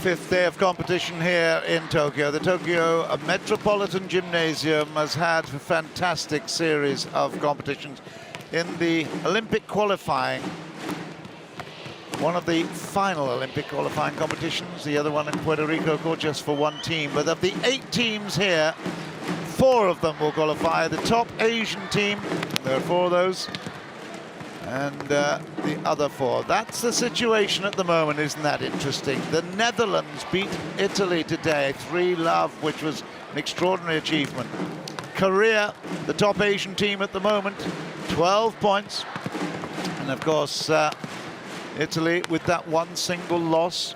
fifth day of competition here in Tokyo. The Tokyo Metropolitan Gymnasium has had a fantastic series of competitions. In the Olympic qualifying, one of the final Olympic qualifying competitions, the other one in Puerto Rico, called just for one team. But of the 8 teams here, 4 of them will qualify. The top Asian team, there are 4 of those, and the other 4. That's the situation at the moment. Isn't that interesting? The Netherlands beat Italy today, 3-love, which was an extraordinary achievement. Korea, the top Asian team at the moment, 12 points. And of course, Italy, with that one single loss,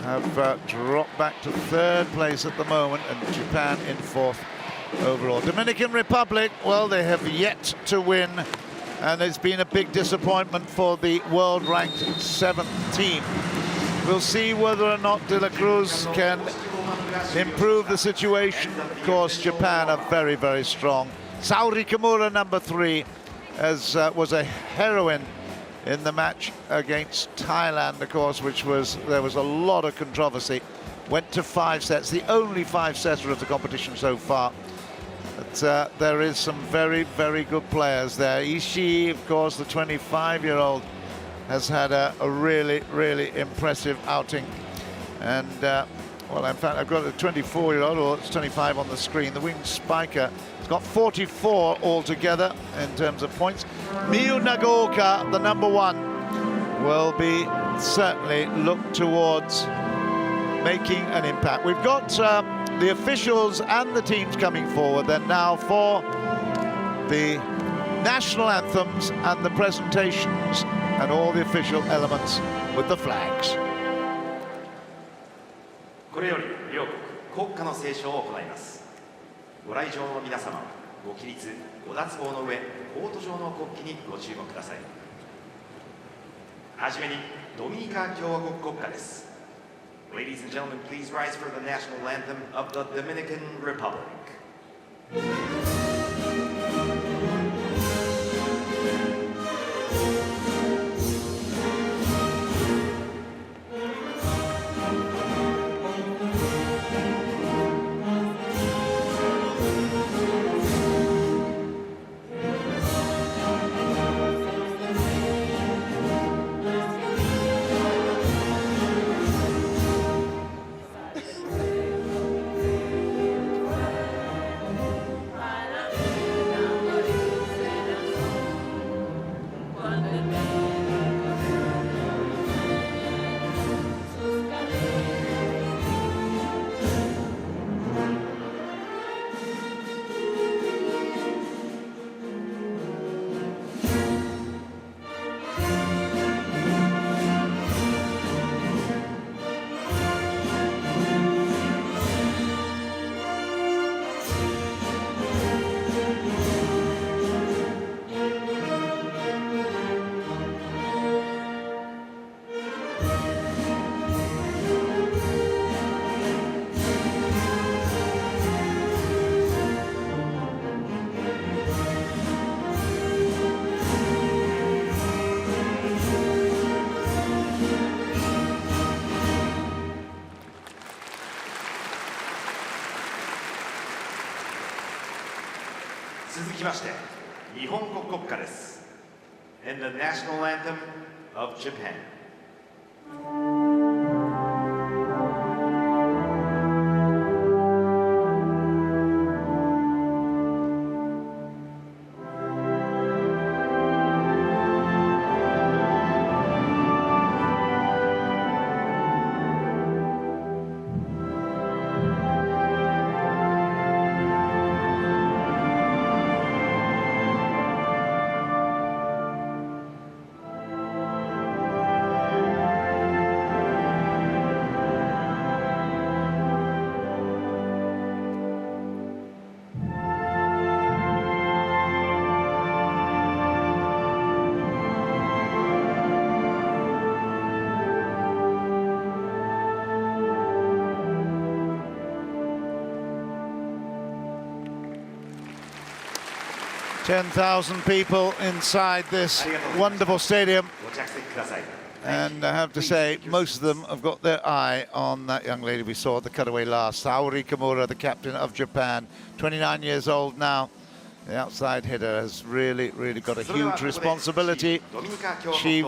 have dropped back to 3rd place at the moment, and Japan in 4th overall. Dominican Republic, well, they have yet to win, and it's been a big disappointment for the world-ranked 7th team. We'll see whether or not De La Cruz can improve the situation. Of course, Japan are very, very strong. Saori Kimura, number 3, was a heroine in the match against Thailand, of course, there was a lot of controversy. Went to 5 sets, the only 5-setter of the competition so far. But there is some very, very good players there. Ishii, of course, the 25-year-old, has had a really, really impressive outing. And, well, in fact, I've got a 24-year-old, or it's 25 on the screen. The wing spiker has got 44 altogether in terms of points. Miyu Nagaoka, the number 1, will be certainly looked towards making an impact. We've got the officials and the teams coming forward then now for the national anthems and the presentations and all the official elements with the flags. これより両国国歌の斉唱を行います。ご来場の皆様、ご起立、ご脱帽の上、コート上の国旗にご注目ください。はじめにドミニカ共和国国歌です。Ladies and gentlemen, please rise for the national anthem of the Dominican Republic. And the national anthem of Japan. $10,000 people inside this wonderful stadium. And I have to say, most of them have got their eye on that young lady we saw at the cutaway last, Saori Kimura, the captain of Japan, 29 years old now. The outside hitter has really got a huge responsibility. She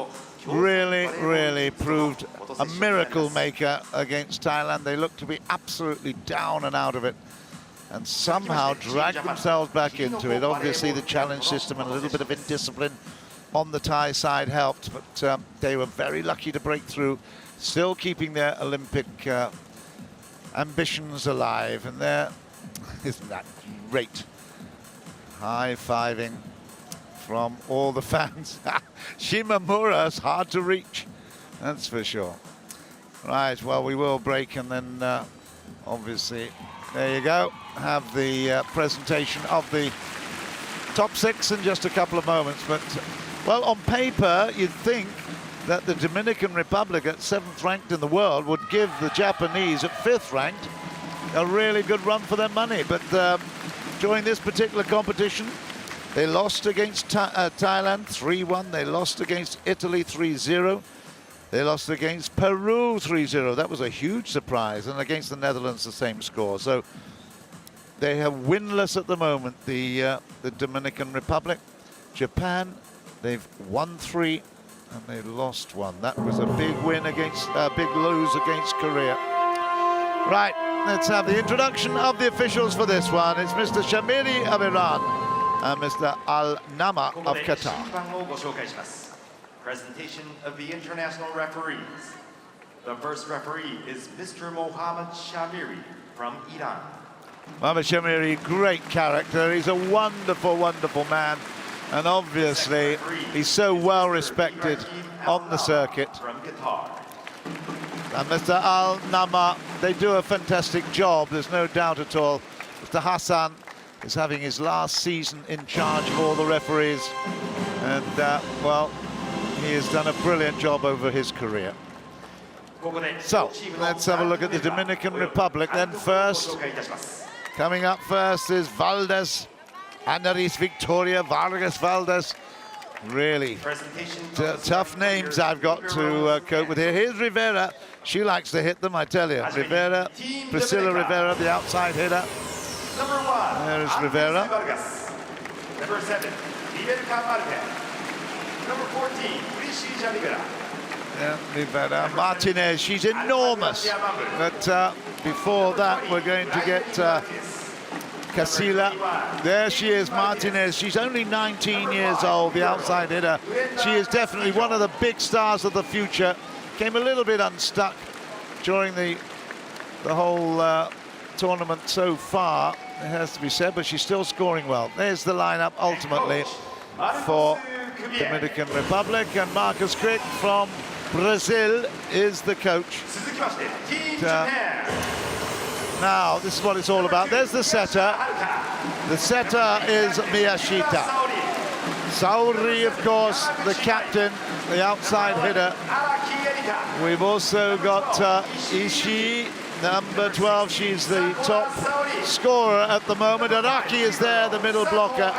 really proved a miracle maker against Thailand. They looked to be absolutely down and out of it, and somehow dragged themselves back into it. Obviously, the challenge system and a little bit of indiscipline on the Thai side helped, but they were very lucky to break through, still keeping their Olympic ambitions alive. And there, isn't that great? High-fiving from all the fans. Shimamura's hard to reach, that's for sure. Right, well, we will break, and then obviously, there you go, have the presentation of the top 6 in just a couple of moments. But, well, on paper, you'd think that the Dominican Republic at 7th ranked in the world would give the Japanese at 5th ranked a really good run for their money. But during this particular competition, they lost against Thailand 3-1. They lost against Italy 3-0. They lost against Peru 3-0. That was a huge surprise. And against the Netherlands, the same score. So they have winless at the moment, the Dominican Republic. Japan, they've won 3 and they lost 1. That was a big win against, big lose against Korea. Right, let's have the introduction of the officials for this one. It's Mr. Shamiri of Iran and Mr. Al-Nama of Qatar. Presentation of the international referees. The first referee is Mr. Mohammad Shamiri from Iran. Mohammad Shamiri, great character. He's a wonderful man. And obviously, he's so well respected on the circuit. From Qatar. And Mr. Al-Nama, they do a fantastic job, there's no doubt at all. Mr. Hassan is having his last season in charge of all the referees. And, well, he has done a brilliant job over his career. So, let's have a look at the Dominican Republic then first. Coming up first is Valdez, Anaris Victoria Vargas Valdez. Really tough names I've got to cope with here. Here's Rivera. She likes to hit them, I tell you. Rivera, Priscilla Rivera, the outside hitter. There is Rivera. Number 7, Liberca Marte. Number 14, Priscilla Rivera. Yeah, Rivera. Martinez, she's enormous. But before that, we're going to get Casilla. There she is, Martinez. She's only 19 years old, the outside hitter. She is definitely one of the big stars of the future. Came a little bit unstuck during the whole tournament so far, it has to be said, but she's still scoring well. There's the lineup ultimately for Dominican Republic, and Marcus Crick from Brazil is the coach. Now, this is what it's all about. There's the setter. The setter is Miyashita. Saori, of course, the captain, the outside hitter. We've also got Ishii, number 12. She's the top scorer at the moment. Araki is there, the middle blocker.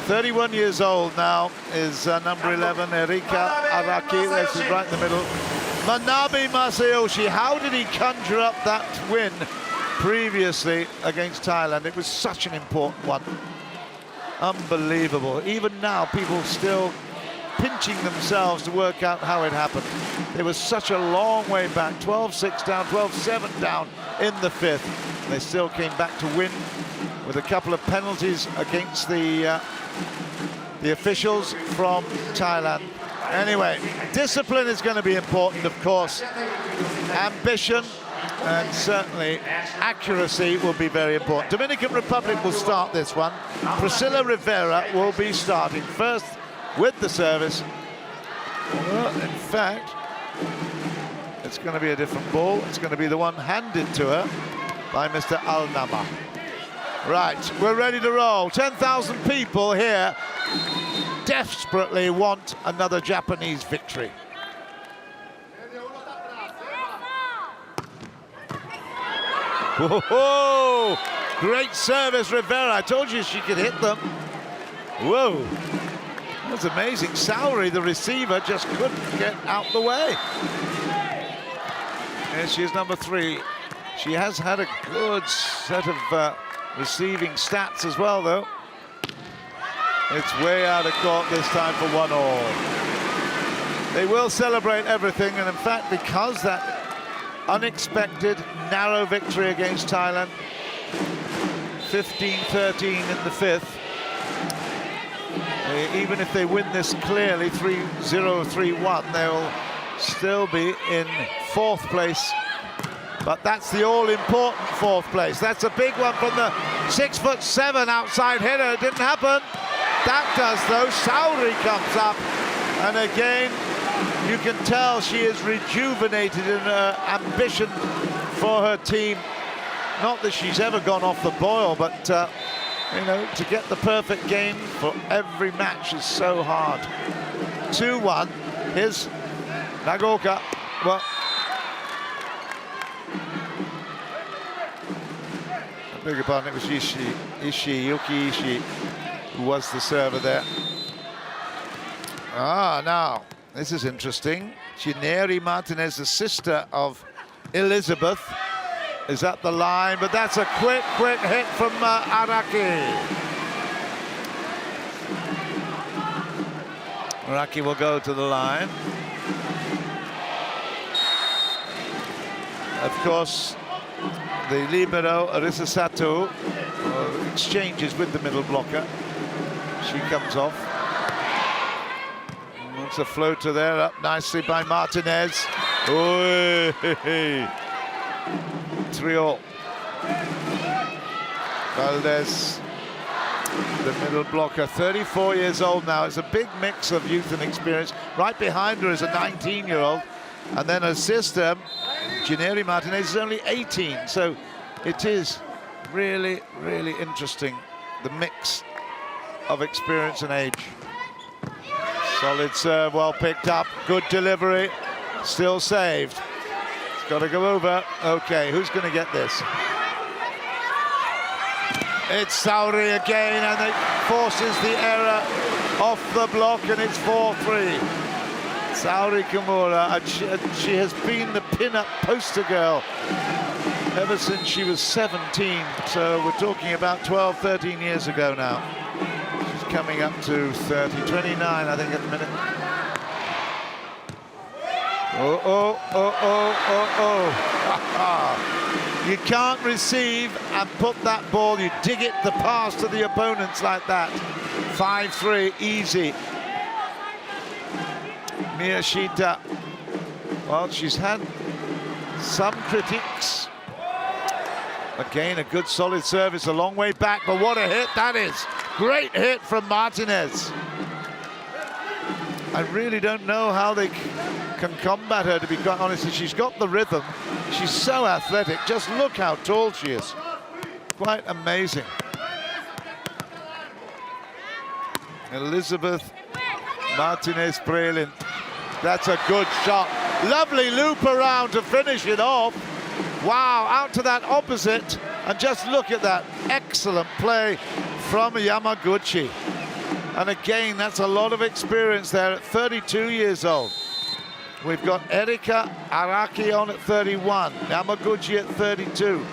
31 years old now is number 11, Erika Araki. There she's right in the middle. Manabe Masayoshi, how did he conjure up that win previously against Thailand? It was such an important one. Unbelievable. Even now, people still pinching themselves to work out how it happened. They were such a long way back, 12-6 down, 12-7 down in the 5th. They still came back to win with a couple of penalties against the officials from Thailand. Anyway, discipline is going to be important, of course. Ambition and certainly accuracy will be very important. Dominican Republic will start this one. Priscilla Rivera will be starting first with the service. Well, in fact, it's going to be a different ball. It's going to be the one handed to her by Mr. Al-Nama. Right, we're ready to roll. 10,000 people here desperately want another Japanese victory. Whoa! Great service, Rivera. I told you she could hit them. Whoa! That's amazing. Saori, the receiver, just couldn't get out the way. Here she is, number 3. She has had a good set of receiving stats as well, though. It's way out of court this time for 1-all. They will celebrate everything, and in fact, because that unexpected, narrow victory against Thailand, 15-13 in the 5th, even if they win this clearly, 3-0, 3-1, they'll still be in 4th place. But that's the all-important 4th place. That's a big one from the 6'7" outside hitter. It didn't happen. That does, though. Saori comes up, and again, you can tell she is rejuvenated in her ambition for her team. Not that she's ever gone off the boil, but you know, to get the perfect game for every match is so hard. 2-1. Here's Nagaoka. Well, I beg your pardon, it was Yuki Ishii, who was the server there. Now, this is interesting. Gineri Martinez, the sister of Elizabeth, is at the line, but that's a quick hit from Araki. Araki will go to the line. Of course, the libero, Arisa Sato, exchanges with the middle blocker. She comes off. It's a floater there, up nicely by Martinez. 3-all. Valdez, the middle blocker, 34 years old now. It's a big mix of youth and experience. Right behind her is a 19-year-old, and then her sister, Gineri Martinez, is only 18. So it is really, really interesting, the mix of experience and age. Solid serve, well picked up, good delivery, still saved. It's got to go over. Okay, who's going to get this? It's Saori again, and it forces the error off the block, and it's 4-3. Saori Kimura, and she has been the pin-up poster girl ever since she was 17. So we're talking about 12, 13 years ago now. She's coming up to 30, 29, I think, at the minute. You can't receive and put that ball, you dig it the pass to the opponents like that. 5-3, easy. Miyashita, well, she's had some critiques. Again, a good solid service, a long way back, but what a hit that is. Great hit from Martinez. I really don't know how they can combat her, to be quite honest. She's got the rhythm. She's so athletic. Just look how tall she is. Quite amazing. Elizabeth Martinez Prelin. That's a good shot. Lovely loop around to finish it off. Wow, out to that opposite. And just look at that excellent play from Yamaguchi. And again, that's a lot of experience there at 32 years old. We've got Erika Araki on at 31, Yamaguchi at 32.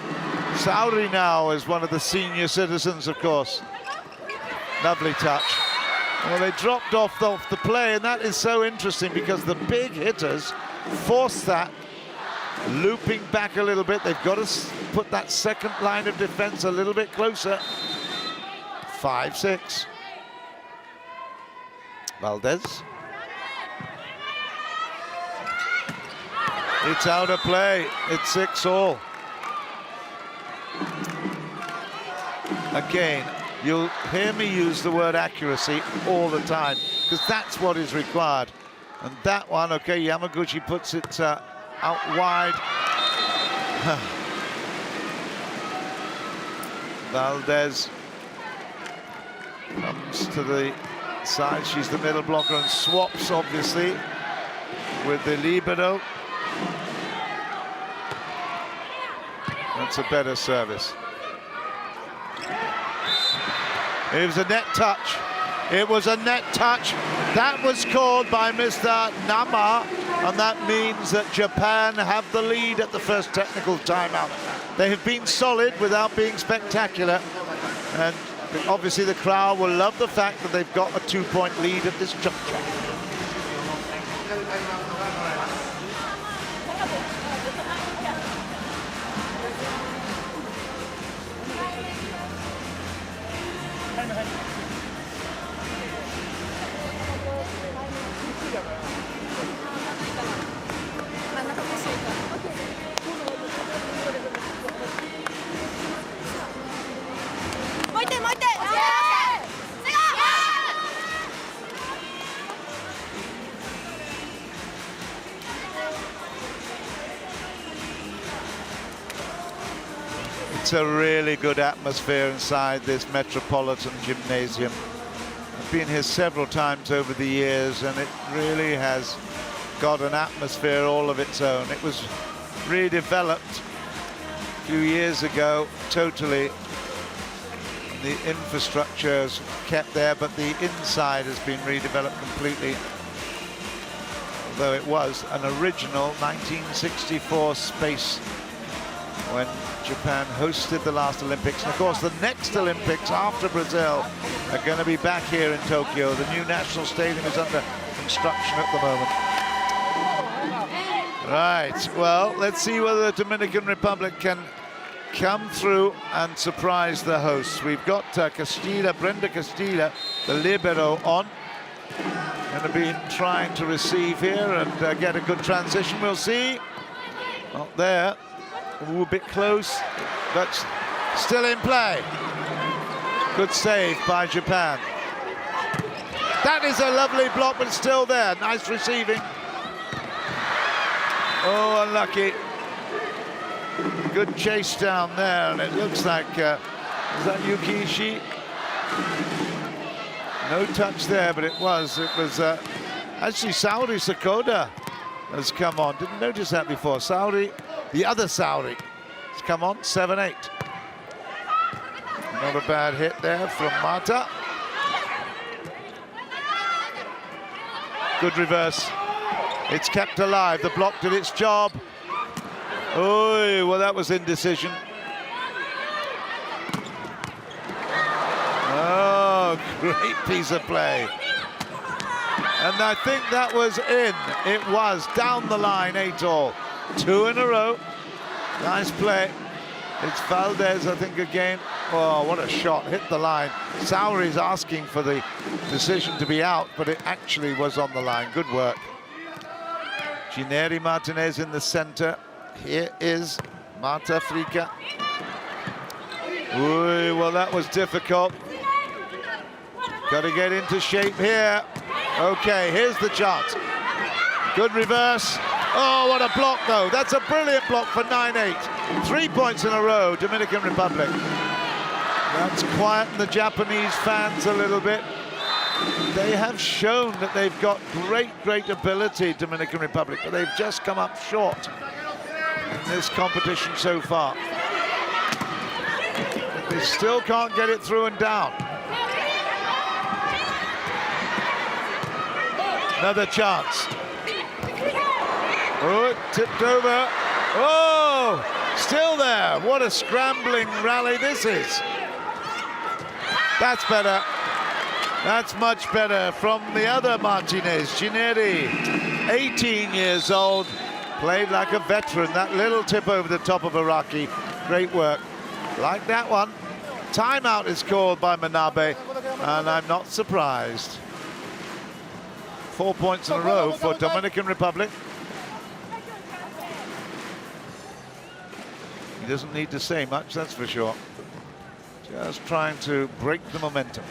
Saori now is one of the senior citizens, of course. Lovely touch. Well, they dropped off the play, and that is so interesting because the big hitters force that, looping back a little bit. They've got to put that second line of defense a little bit closer. 5-6. Valdez. It's out of play. It's 6-all. Again, you'll hear me use the word accuracy all the time because that's what is required. And that one, okay, Yamaguchi puts it out wide. Valdez comes to the side. She's the middle blocker and swaps, obviously, with the libero. That's a better service. It was a net touch. It was a net touch. That was called by Mr. Nama, and that means that Japan have the lead at the first technical timeout. They have been solid without being spectacular, and obviously the crowd will love the fact that they've got a 2-point lead at this juncture. It's a really good atmosphere inside this Metropolitan Gymnasium. I've been here several times over the years, and it really has got an atmosphere all of its own. It was redeveloped a few years ago, totally. The infrastructure is kept there, but the inside has been redeveloped completely. Although it was an original 1964 space when Japan hosted the last Olympics. And of course, the next Olympics after Brazil are going to be back here in Tokyo. The new national stadium is under construction at the moment. Right, well, let's see whether the Dominican Republic can come through and surprise the hosts. We've got Brenda Castilla, the libero, on. Going to be trying to receive here and get a good transition. We'll see. Not there. Ooh, a bit close, but still in play. Good save by Japan. That is a lovely block, but still there. Nice receiving. Oh, unlucky. Good chase down there, and it looks like, is that Yuki Ishii? No touch there, but it was actually Saudi Sakoda has come on. Didn't notice that before. Saudi, the other Saudi, has come on, 7-8. Not a bad hit there from Mata. Good reverse. It's kept alive. The block did its job. Oh, well, that was indecision. Oh, great piece of play. And I think that was in. It was down the line, 8-all. 2 in a row. Nice play. It's Valdez, I think, again. Oh, what a shot. Hit the line. Sauri's asking for the decision to be out, but it actually was on the line. Good work. Gineri Martinez in the center. Here is Marta Frica. Ooh, well, that was difficult. Got to get into shape here. Okay, here's the chance. Good reverse. Oh, what a block, though. That's a brilliant block for 9-8. 3 points in a row, Dominican Republic. That's quietened the Japanese fans a little bit. They have shown that they've got great ability, Dominican Republic, but they've just come up short in this competition so far. They still can't get it through and down. Another chance. Oh, it tipped over. Oh, still there. What a scrambling rally this is. That's better. That's much better from the other Martinez, Gineri, 18 years old, played like a veteran. That little tip over the top of Araki, great work. Like that one. Timeout is called by Manabe, and I'm not surprised. 4 points in a row for Dominican Republic. He doesn't need to say much, that's for sure. Just trying to break the momentum.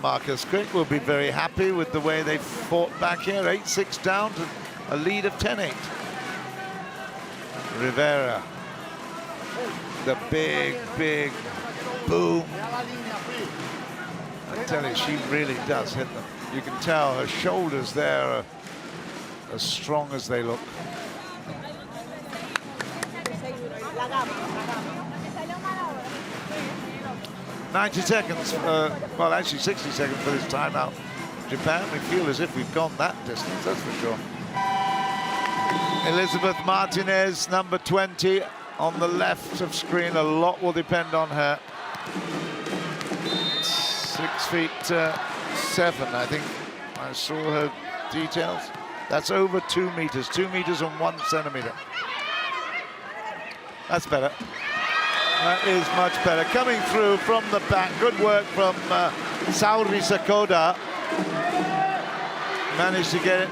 Marcus Crick will be very happy with the way they fought back here. 8-6 down to a lead of 10-8. Rivera. The big boom. I tell you, she really does hit them. You can tell her shoulders there are as strong as they look. 90 seconds, well actually 60 seconds for this timeout. Japan, we feel as if we've gone that distance, that's for sure. Elizabeth Martinez, number 20, on the left of screen. A lot will depend on her. 6'7", I think. I saw her details. That's over 2 meters, 2 meters and 1 centimeter. That's better. That is much better. Coming through from the back. Good work from Saori Sakoda. Managed to get it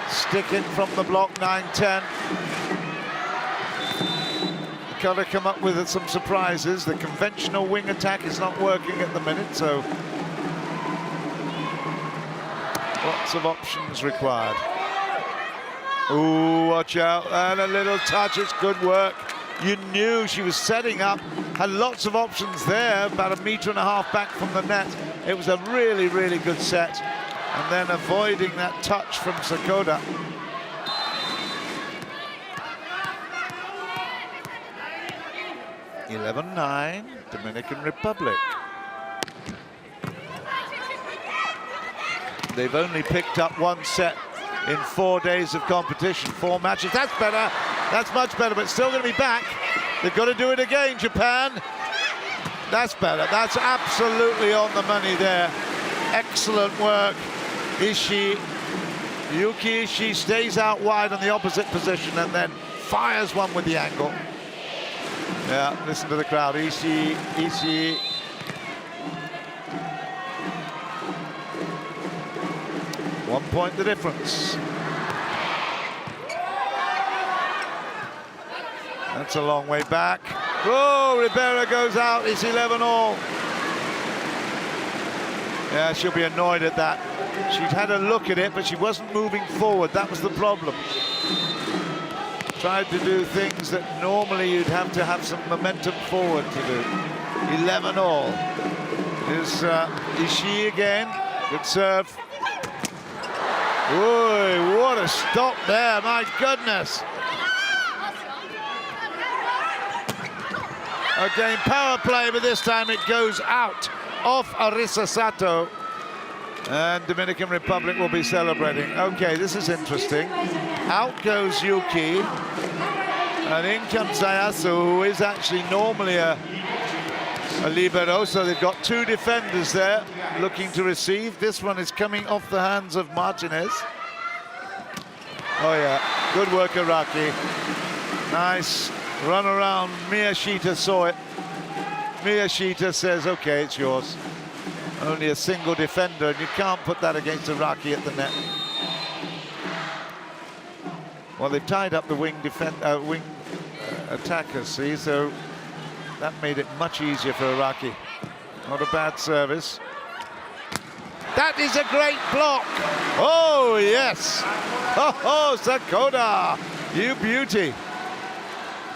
sticking from the block, 9-10. Got to come up with some surprises. The conventional wing attack is not working at the minute, so lots of options required. Ooh, watch out, and a little touch, it's good work. You knew she was setting up, had lots of options there, about 1.5 meters back from the net. It was a really, really good set. And then avoiding that touch from Sakoda. (11-9), Dominican Republic. They've only picked up 1 set in 4 days of competition, 4 matches. That's better. That's much better, but still going to be back. They've got to do it again, Japan. That's better. That's absolutely on the money there. Excellent work. Yuki Ishii stays out wide on the opposite position and then fires one with the angle. Yeah, listen to the crowd. Ishii. 1 point the difference. That's a long way back. Oh, Ribera goes out. It's 11-all. Yeah, she'll be annoyed at that. She'd had a look at it, but she wasn't moving forward. That was the problem. Tried to do things that normally you'd have to have some momentum forward to do. 11-all. Is Ishii again. Good serve. Ooh, what a stop there, my goodness. Again, power play, but this time it goes out off Arisa Sato. And Dominican Republic will be celebrating. Okay, this is interesting. Out goes Yuki. And in comes Sayasu, who is actually normally a libero. So they've got 2 defenders there looking to receive. This one is coming off the hands of Martinez. Oh yeah, good work, Araki. Nice run around. Miyashita saw it. Miyashita says, okay, it's yours. Only a single defender, and you can't put that against Araki at the net. Well, they've tied up the wing attackers, see, so that made it much easier for Araki. Not a bad service. That is a great block. Oh, yes. Oh, Sakoda, you beauty.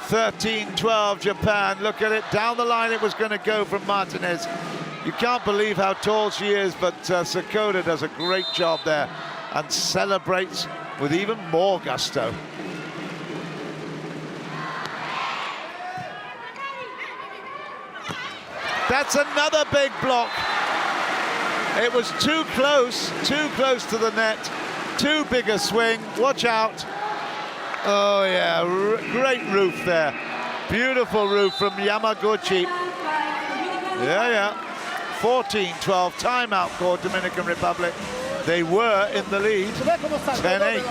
13-12 Japan. Look at it. Down the line it was going to go from Martinez. You can't believe how tall she is, but Sakoda does a great job there and celebrates with even more gusto. That's another big block. It was too close to the net. Too big a swing. Watch out. Oh, yeah, great roof there. Beautiful roof from Yamaguchi. Yeah. 14-12, timeout called Dominican Republic. They were in the lead, 10-8.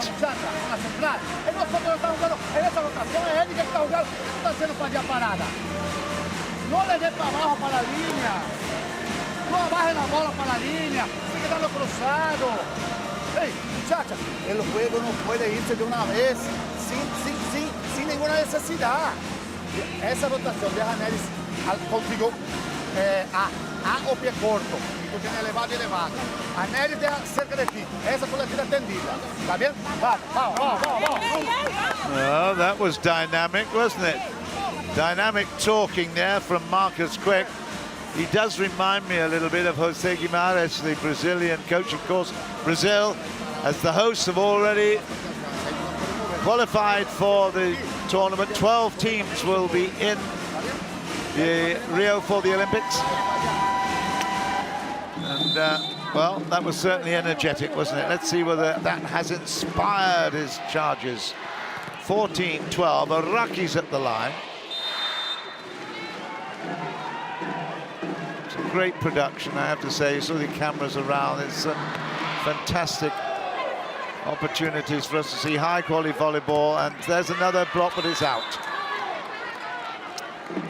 No le dé para abajo para la línea. No baje la bola para la línea. Sigue dando cruzado. Hey, muchacha, el juego no puede irse de una vez sin ninguna necesidad. Esa rotación deja a Neris contigo a o pie corto. Y tú tienes elevado y elevado. A Neris deja cerca de ti. Esa coletilla tendida. ¿Está bien? Vamos. Oh, that was dynamic, wasn't it? Dynamic talking there from Marcus Quick. He does remind me a little bit of Jose Guimarães, the Brazilian coach. Of course, Brazil, as the hosts, have already qualified for the tournament. 12 teams will be in Rio for the Olympics. And, well, that was certainly energetic, wasn't it? Let's see whether that has inspired his charges. 14-12, Araki's at the line. Some great production, I have to say. You saw the cameras around. It's fantastic opportunities for us to see high-quality volleyball. And there's another block, but it's out.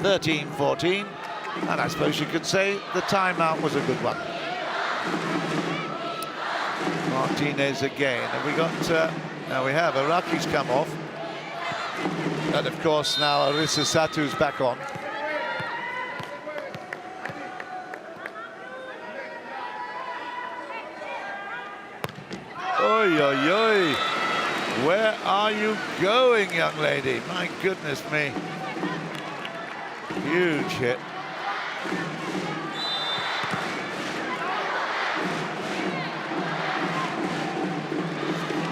13-14. And I suppose you could say the timeout was a good one. Martinez again, and we got now we have Araki's come off, and of course now Arisa Satu's back on. Oi, oi, oi! Where are you going, young lady? My goodness me! Huge hit.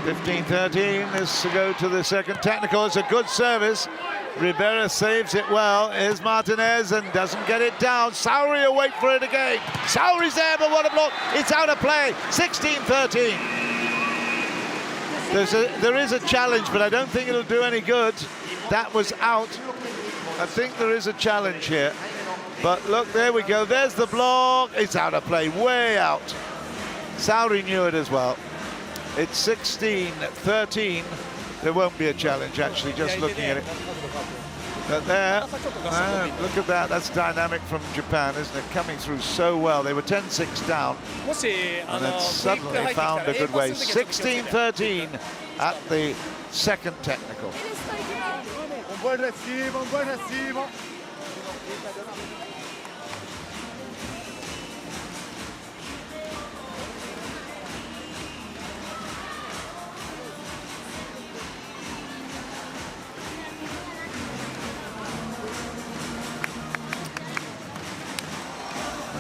15-13, this to go to the second technical. It's a good service. Rivera saves it well. Here's Martinez and doesn't get it down. Sauri will wait for it again. Sauri's there, but what a block. It's out of play. 16-13. There is a challenge, but I don't think it'll do any good. That was out. I think there is a challenge here. But look, there we go. There's the block. It's out of play, way out. Sauri knew it as well. It's 16-13. There won't be a challenge, actually, just looking at it. But there, look at that. That's dynamic from Japan, isn't it? Coming through so well. They were 10-6 down, and then suddenly found a good way. 16-13 at the second technical. Un buen recibo, un buen recibo.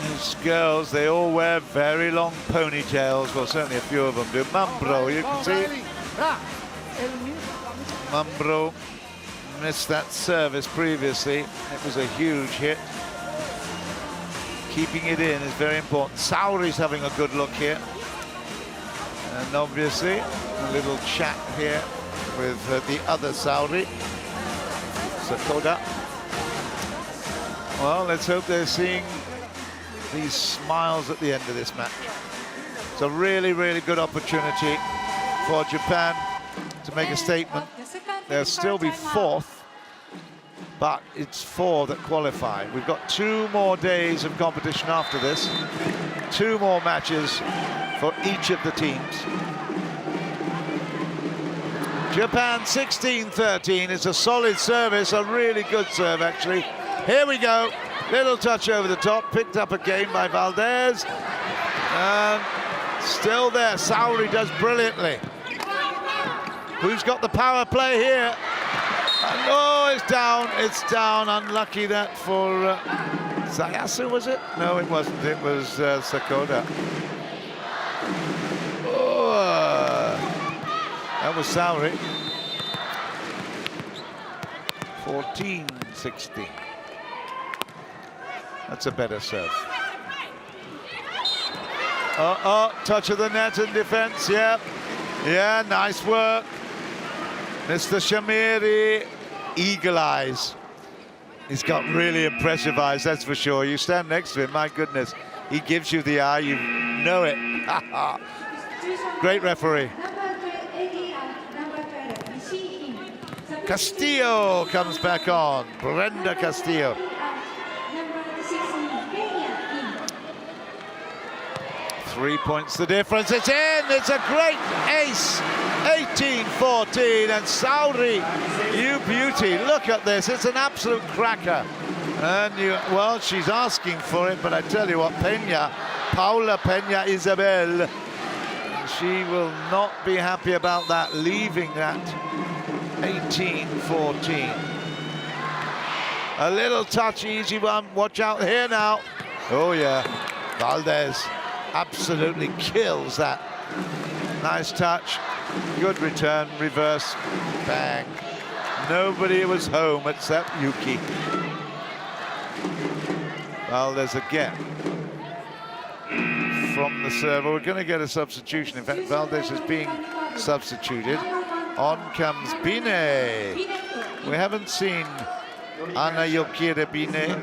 These girls, they all wear very long ponytails. Well, certainly a few of them do. Mambro, you can see. Mambro missed that service previously. It was a huge hit. Keeping it in is very important. Sauri's having a good look here. And obviously, a little chat here with the other Sauri, Sakoda. Well, let's hope they're seeing these smiles at the end of this match. It's a really, really good opportunity for Japan to make a statement. They'll still be fourth, but it's four that qualify. We've got 2 more days of competition after this. 2 more matches for each of the teams. Japan 16-13. It's a solid service, a really good serve, actually. Here we go. Little touch over the top, picked up again by Valdez. And still there, Sauri does brilliantly. Who's got the power play here? And, oh, it's down, unlucky that for Sayasu, was it? No, it wasn't, it was Sakoda. Oh, that was Sauri. 14-16. That's a better serve. Touch of the net in defense, yeah. Yeah, nice work. Mr. Shamiri, eagle eyes. He's got really impressive eyes, that's for sure. You stand next to him, my goodness. He gives you the eye, you know it. Great referee. Castillo comes back on. Brenda Castillo. 3 points the difference. It's in. It's a great ace. 18-14, and Sauri, you beauty. Look at this. It's an absolute cracker. And well, she's asking for it, but I tell you what, Paula Peña Isabel, she will not be happy about that, leaving that 18-14. A little touch, easy one. Watch out here now. Oh yeah, Valdez absolutely kills that. Nice touch. Good return, reverse, bang. Nobody was home except Yuki. Valdez again from the serve. We're going to get a substitution. In fact, Valdez is being substituted. On comes Bine. We haven't seen Ana Yokira Bine.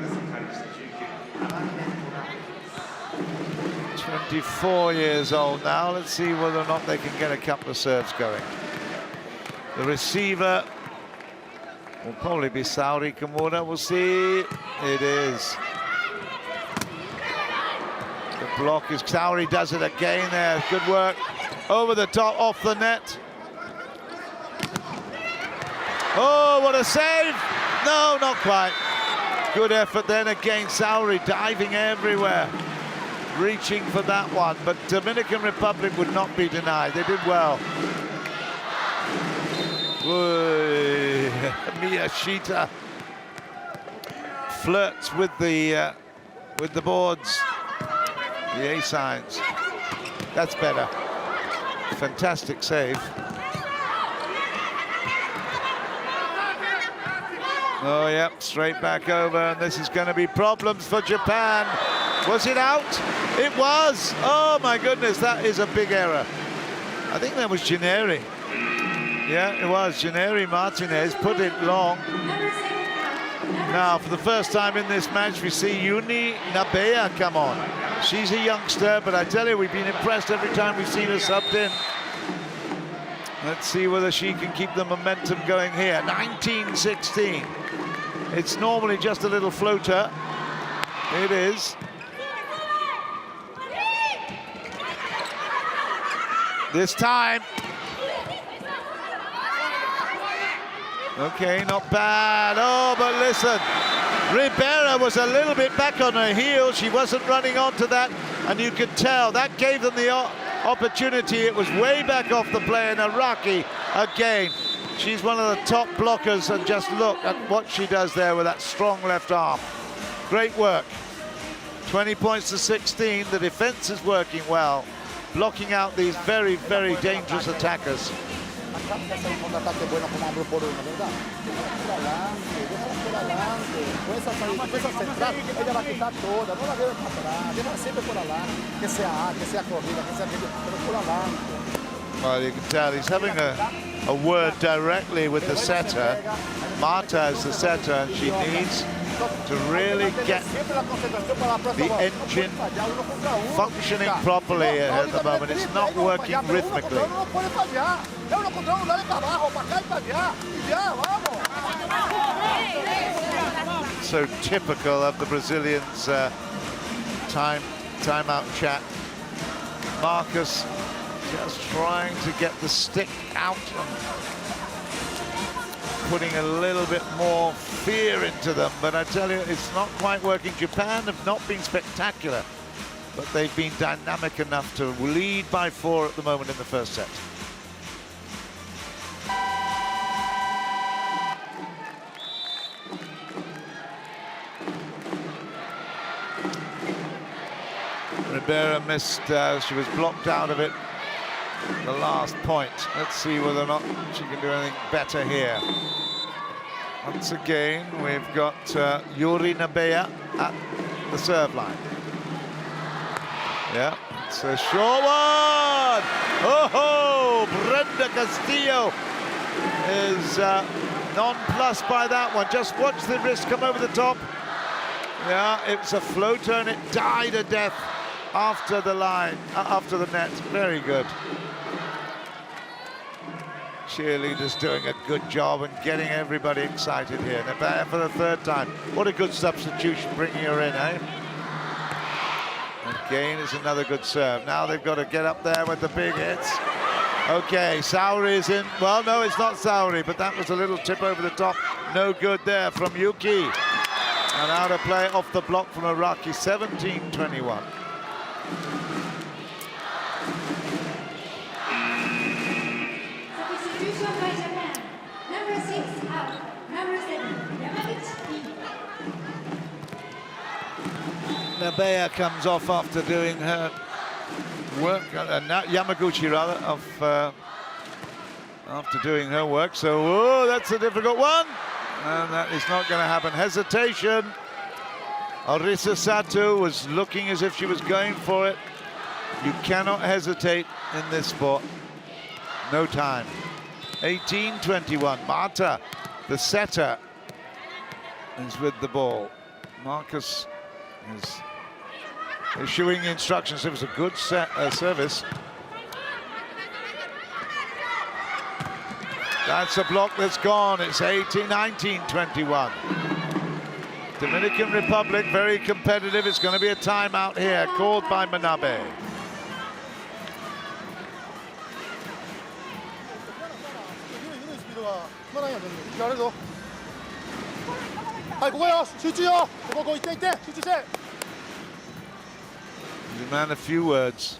24 years old now. Let's see whether or not they can get a couple of serves going. The receiver will probably be Saori Kimura. We'll see. It is. The block is Saori, does it again there. Good work. Over the top, off the net. Oh, what a save! No, not quite. Good effort then again. Saori diving everywhere, reaching for that one. But Dominican Republic would not be denied. They did well. Miyashita flirts with the boards, the A signs. That's better. Fantastic save. Oh, yep, straight back over, and this is going to be problems for Japan. Was it out? It was. Oh my goodness, that is a big error. I think that was Janeri. Yeah, it was. Janeri Martinez put it long. Now, for the first time in this match, we see Yuni Nabea come on. She's a youngster, but I tell you, we've been impressed every time we've seen her subbed in. Let's see whether she can keep the momentum going here. 19-16. It's normally just a little floater. It is. This time. Okay, not bad. Oh, but listen. Ribera was a little bit back on her heels. She wasn't running onto that, and you could tell that gave them the opportunity. It was way back off the play, and Araki again. She's one of the top blockers, and just look at what she does there with that strong left arm. Great work. 20 points to 16. The defense is working well, blocking out these very, very dangerous attackers. Well, you can tell he's having a word directly with the setter. Marta is the setter, and she needs to really get the engine functioning properly at the moment. It's not working rhythmically. So typical of the Brazilians' timeout chat. Marcus just trying to get the stick out and putting a little bit more fear into them, but I tell you, it's not quite working. Japan have not been spectacular, but they've been dynamic enough to lead by 4 at the moment in the first set. Ribera missed, she was blocked out of it. The last point. Let's see whether or not she can do anything better here. Once again, we've got Yuri Nabea at the serve line. Yeah, it's a short one. Oh, Brenda Castillo is nonplussed by that one. Just watch the wrist come over the top. Yeah, it's a floater, and it died a death after the line, after the net. Very good. Cheerleaders doing a good job and getting everybody excited here. Nabea for the 3rd time. What a good substitution, bringing her in, eh? Again, is another good serve. Now they've got to get up there with the big hits. Okay, Saori is in. Well, no, it's not Saori, but that was a little tip over the top. No good there from Yuki. And out of play off the block from Araki, 17-21. Nabea comes off after doing her work, Yamaguchi rather, of after doing her work. So, oh, that's a difficult one. And that is not going to happen. Hesitation. Arisa Sato was looking as if she was going for it. You cannot hesitate in this sport. No time. 18-21. Marta, the setter, is with the ball. Marcus is issuing instructions. It was a good service. That's a block that's gone. It's 19-21. Dominican Republic, very competitive. It's going to be a timeout here, called by Manabe. He's a man of few words.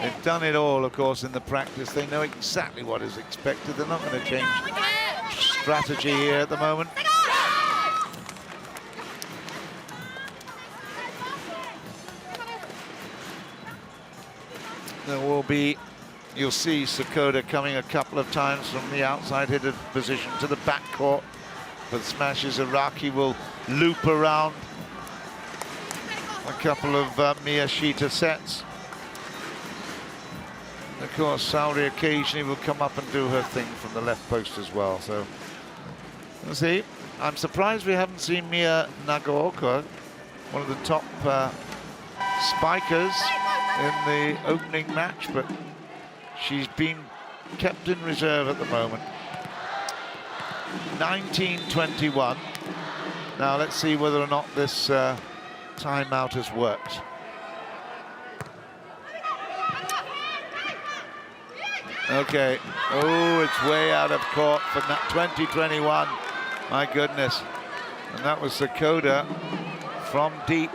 They've done it all, of course, in the practice. They know exactly what is expected. They're not going to change strategy here at the moment. There will be, you'll see Sakota coming a couple of times from the outside hitter position to the backcourt. But smashes, Iraqi will loop around a couple of Miyashita sets. Of course, Saudi occasionally will come up and do her thing from the left post as well. So, we'll see. I'm surprised we haven't seen Mia Nagaoka, one of the top spikers in the opening match, but she's been kept in reserve at the moment. 19-21. Now let's see whether or not this timeout has worked. Okay. Oh, it's way out of court for 20-21. My goodness. And that was Sakota from deep.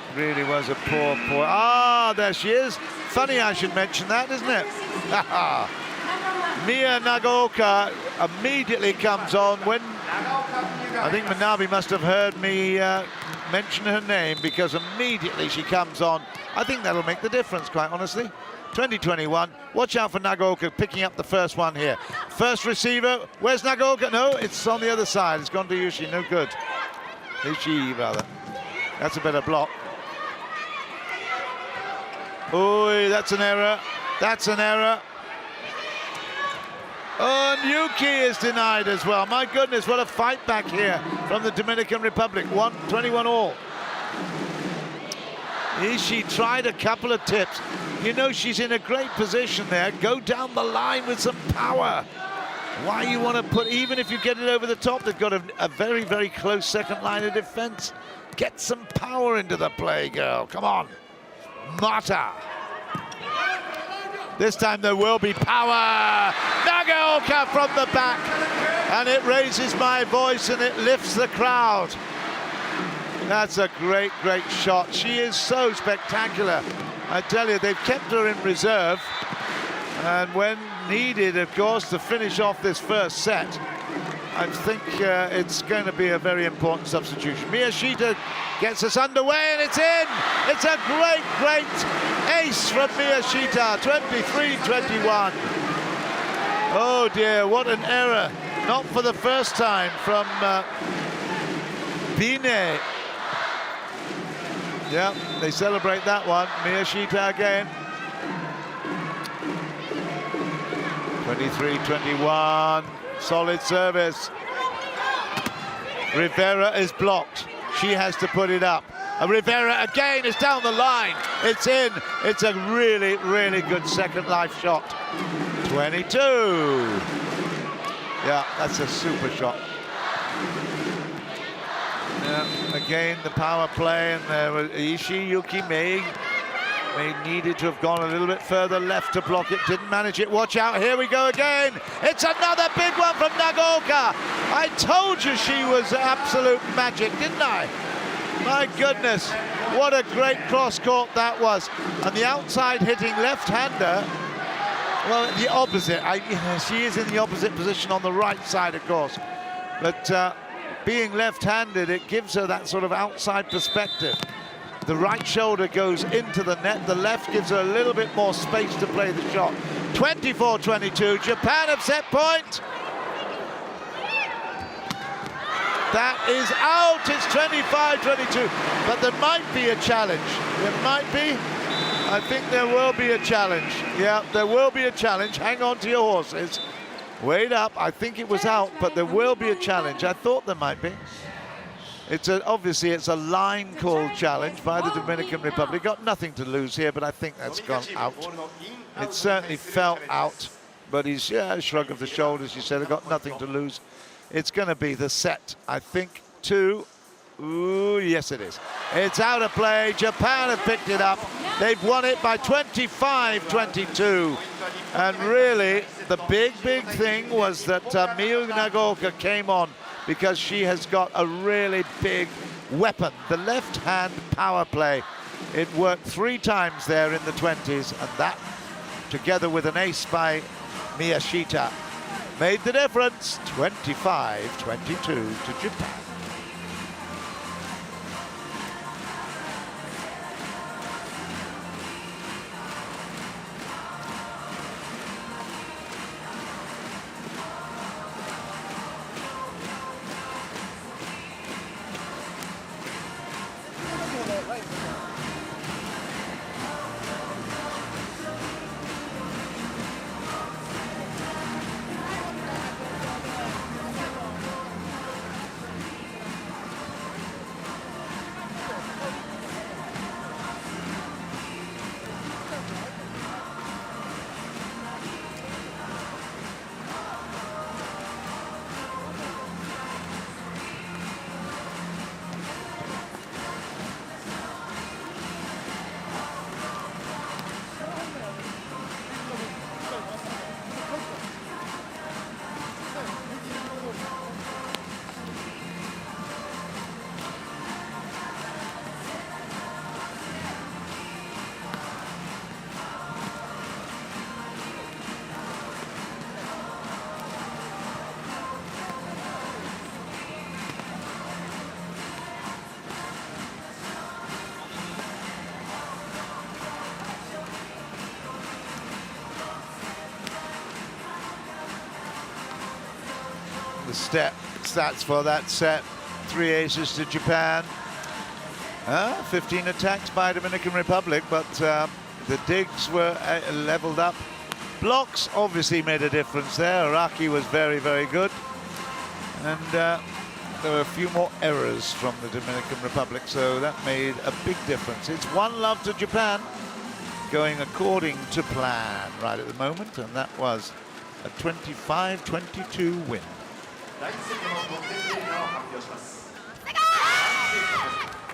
It really was a poor. Ah, there she is. Funny I should mention that, isn't it? Mia Nagaoka immediately comes on when I think Manabe must have heard me mention her name, because immediately she comes on. I think that'll make the difference, quite honestly. 20-21. Watch out for Nagaoka picking up the first one here. First receiver. Where's Nagaoka? No, it's on the other side. It's gone to Yushi. No good. Yushi, rather. That's a better block. Oh, that's an error. That's an error. Oh, and Yuki is denied as well. My goodness, what a fight back here from the Dominican Republic. 21 all. Ishii tried a couple of tips. You know she's in a great position there. Go down the line with some power. Why you want to put, even if you get it over the top, they've got a very, very close second line of defense. Get some power into the play, girl. Come on. Mata. This time there will be power. Nagaoka from the back. And it raises my voice and it lifts the crowd. That's a great, great shot. She is so spectacular. I tell you, they've kept her in reserve. And when needed, of course, to finish off this first set, I think it's going to be a very important substitution. Miyashita gets us underway, and it's in! It's a great, great ace from Miyashita, 23-21. Oh dear, what an error. Not for the first time from Bine. Yeah, they celebrate that one. Miyashita again. 23-21. Solid service. Rivera is blocked. She has to put it up. Rivera again is down the line. It's in. It's a really, really good second life shot. 22. Yeah, that's a super shot. Yeah, again, the power play, and there was Ishii Yuki may needed to have gone a little bit further left to block it, didn't manage it. Watch out, here we go again. It's another big one from Nagaoka. I told you she was absolute magic, didn't I? My goodness, what a great cross court that was. And the outside hitting left-hander, well, the opposite. She is in the opposite position on the right side, of course. But being left-handed, it gives her that sort of outside perspective. The right shoulder goes into the net. The left gives her a little bit more space to play the shot. 24-22. Japan have set point. That is out. It's 25-22. But there might be a challenge. There might be. I think there will be a challenge. Yeah, there will be a challenge. Hang on to your horses. Wait up. I think it was out, but there will be a challenge. I thought there might be. Obviously it's a line call challenge by the Dominican Republic. Got nothing to lose here, but I think that's gone out. It certainly felt out, but he's, yeah, a shrug of the shoulders. He said, I've got nothing to lose. It's going to be the set, I think, to... Ooh, yes it is. It's out of play. Japan have picked it up. They've won it by 25-22. And really, the big thing was that Miyu Nagaoka came on because she has got a really big weapon. The left-hand power play. It worked 3 times there in the 20s, and that, together with an ace by Miyashita, made the difference. 25-22 to Japan. The stats for that set: 3 aces to Japan, 15 attacks by Dominican Republic, but the digs were leveled up. Blocks obviously made a difference there. Araki was very good, and there were a few more errors from the Dominican Republic, so that made a big difference. It's 1-love to Japan, going according to plan right at the moment, and that was a 25-22 win. 第1セットの得点データを発表します。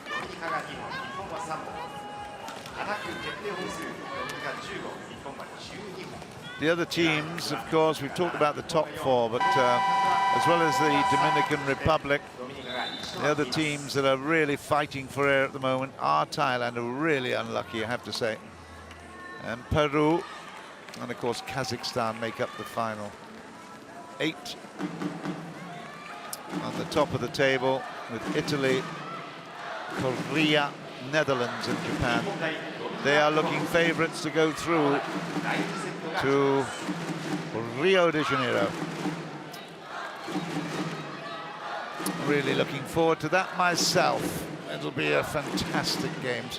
ドミニカが2本、日本は3本。アタック決定本数、ドミニカ15、日本は12本。 The other teams, of course, we've talked about the top 4, but as well as the Dominican Republic, the other teams that are really fighting for air at the moment are Thailand, who are really unlucky, I have to say, and Peru, and of course Kazakhstan make up the final 8. On the top of the table with Italy, Korea, Netherlands and Japan. They are looking favourites to go through to Rio de Janeiro. Really looking forward to that myself. It'll be a fantastic game,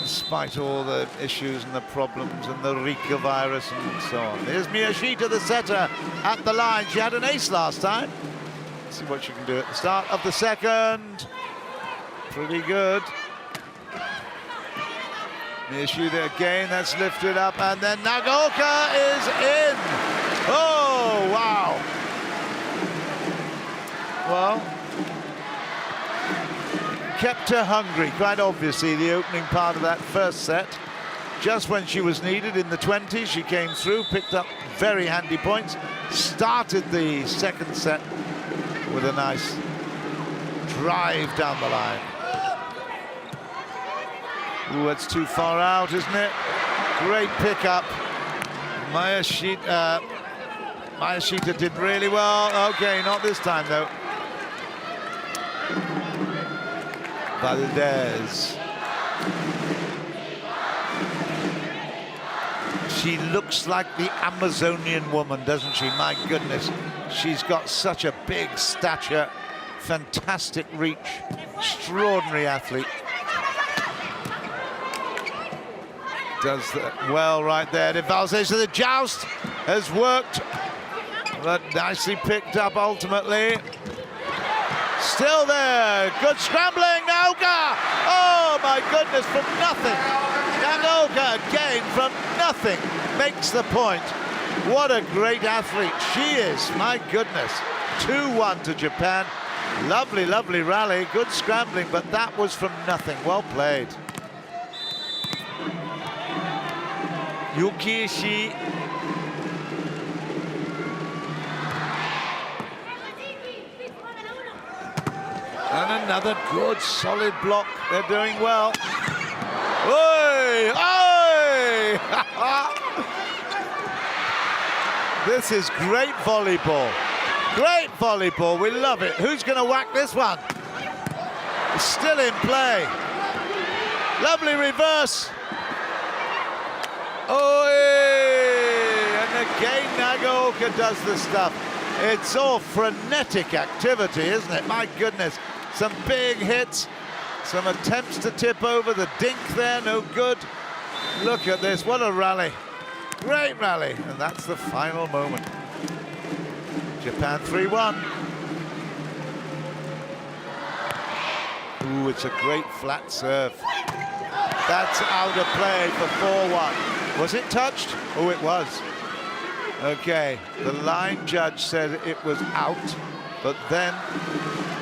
despite all the issues and the problems and the Rika virus and so on. Here's Miyashita, the setter, at the line. She had an ace last time. See what she can do at the start of the second. Pretty good. Miyashita again, that's lifted up, and then Nagaoka is in. Oh, wow. Well, kept her hungry, quite obviously, the opening part of that first set. Just when she was needed in the 20s, she came through, picked up very handy points, started the second set with a nice drive down the line. Ooh, that's too far out, isn't it? Great pickup. Miyashita did really well. Okay, not this time though. Valdez. She looks like the Amazonian woman, doesn't she? My goodness. She's got such a big stature, fantastic reach, extraordinary athlete. Does that well right there. Valdez to the joust has worked, but nicely picked up ultimately. Still there. Good scrambling. Naoka. Oh my goodness, from nothing. Naoka again from nothing makes the point. What a great athlete she is. My goodness. 2-1 to Japan. Lovely, lovely rally. Good scrambling, but that was from nothing. Well played. Yuki Ishii. And another good, solid block. They're doing well. Oi! Oi! This is great volleyball. Great volleyball. We love it. Who's going to whack this one? It's still in play. Lovely reverse. Oi! And again, Nagaoka does the stuff. It's all frenetic activity, isn't it? My goodness. Some big hits, some attempts to tip over. The dink there, no good. Look at this, what a rally. Great rally, and that's the final moment. Japan 3-1. Ooh, it's a great flat serve. That's out of play for 4-1. Was it touched? Oh, it was. Okay, the line judge said it was out, but then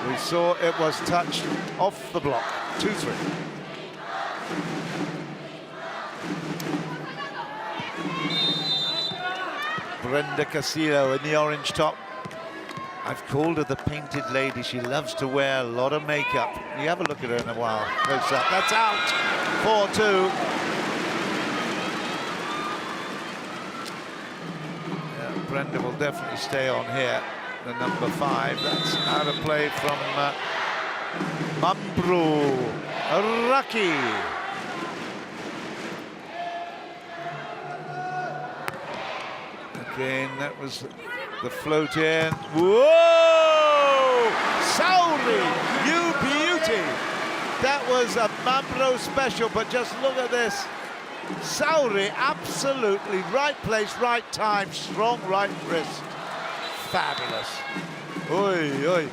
we saw it was touched off the block. 2-3. Brenda Castillo in the orange top. I've called her the painted lady. She loves to wear a lot of makeup. You have a look at her in a while. Close up. That's out. 4-2. Yeah, Brenda will definitely stay on here. The number 5. That's out of play from Mambru Araki. Again, that was the float in. Whoa! Sauri, you beauty! That was a Mambro special, but just look at this. Sauri, absolutely right place, right time, strong right wrist. Fabulous. Oi, oi.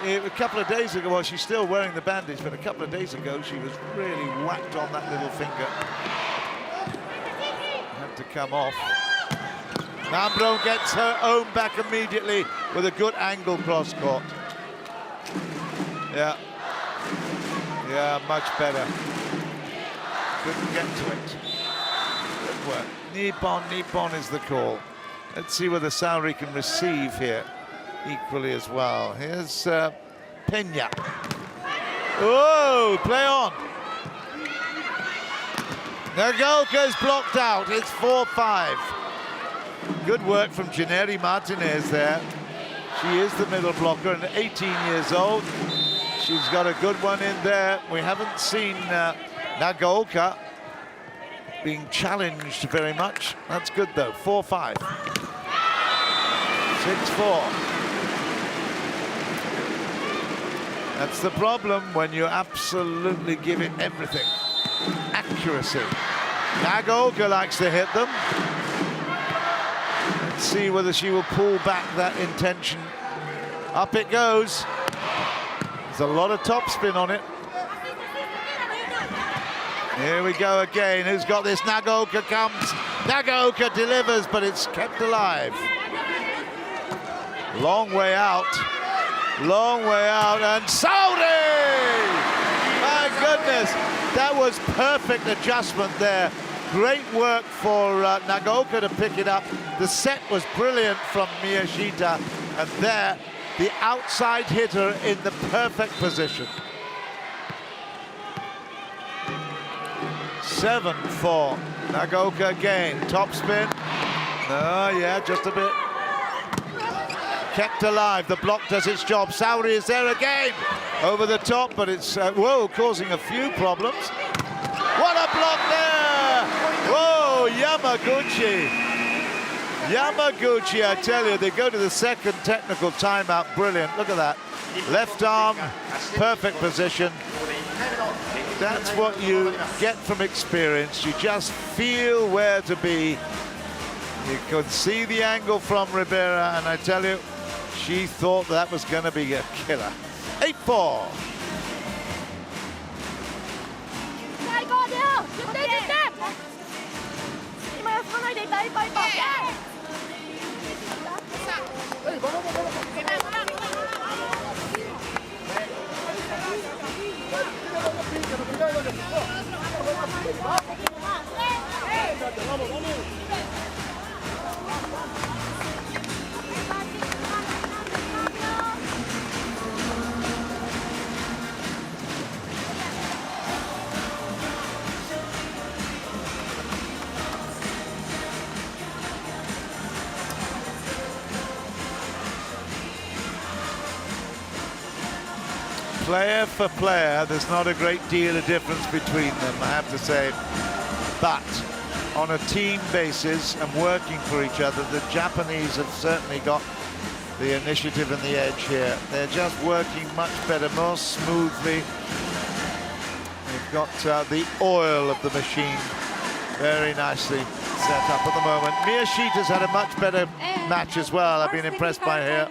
A couple of days ago, well, she's still wearing the bandage, but a couple of days ago, she was really whacked on that little finger. Had to come off. Mambro gets her own back immediately with a good angle cross court. Yeah. Yeah, much better. Couldn't get to it. Good work. Nippon, Nippon is the call. Let's see whether Sauri can receive here equally as well. Here's Pena. Oh, play on. Nagaoka's blocked out. It's 4-5. Good work from Janeri Martinez there. She is the middle blocker and 18 years old. She's got a good one in there. We haven't seen Nagaoka being challenged very much. That's good though. 4-5. 6-4. That's the problem when you absolutely give it everything. Accuracy. Nagaoka likes to hit them. Let's see whether she will pull back that intention. Up it goes. There's a lot of topspin on it. Here we go again. Who's got this? Nagaoka comes. Nagaoka delivers, but it's kept alive. Long way out. Long way out. And Saudi! My goodness. That was perfect adjustment there. Great work for Nagaoka to pick it up. The set was brilliant from Miyashita. And there, the outside hitter in the perfect position. 7-4. Nagaoka again. Topspin. Oh, yeah, just a bit. Kept alive. The block does its job. Sauri is there again. over the top, but it's, whoa, causing a few problems. What a block there! Whoa, Yamaguchi. Yamaguchi, I tell you, they go to the second technical timeout. Brilliant, look at that. Left arm, perfect position. That's what you get from experience. You just feel where to be. You could see the angle from Ribera, and I tell you, she thought that was going to be a killer. 8-4. Player for player, there's not a great deal of difference between them, I have to say. But on a team basis and working for each other, the Japanese have certainly got the initiative and the edge here. They're just working much better, more smoothly. They've got the oil of the machine very nicely set up at the moment. Miyashita's had a much better match as well. I've been impressed by her.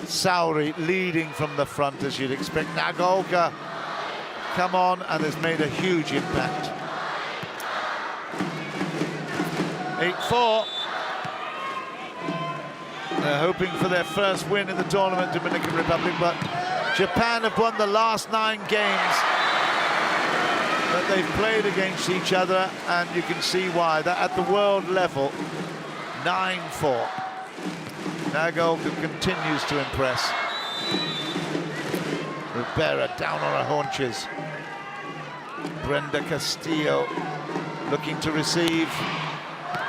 Saori leading from the front, as you'd expect. Nagaoka come on and has made a huge impact. 8-4. They're hoping for their first win in the tournament, Dominican Republic, but Japan have won the last 9 games that they've played against each other, and you can see why. That at the world level, 9-4. Nagaoka continues to impress. Ribera down on her haunches. Brenda Castillo looking to receive.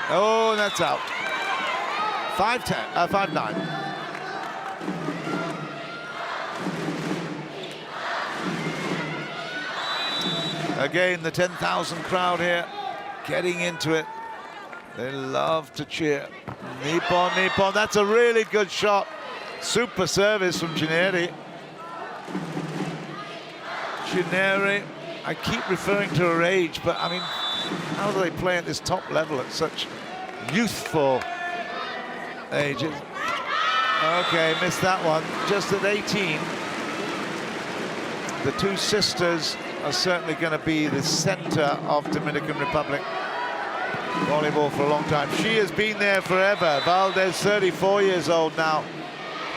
Oh, that's out. 5-9. Again, the 10,000 crowd here getting into it. They love to cheer. Nippon, Nippon, that's a really good shot. Super service from Jineri. Jineri, I keep referring to her age, but I mean, how do they play at this top level at such youthful ages? Okay, missed that one. Just at 18. The two sisters are certainly going to be the center of Dominican Republic volleyball for a long time. She has been there forever. Valdez, 34 years old now,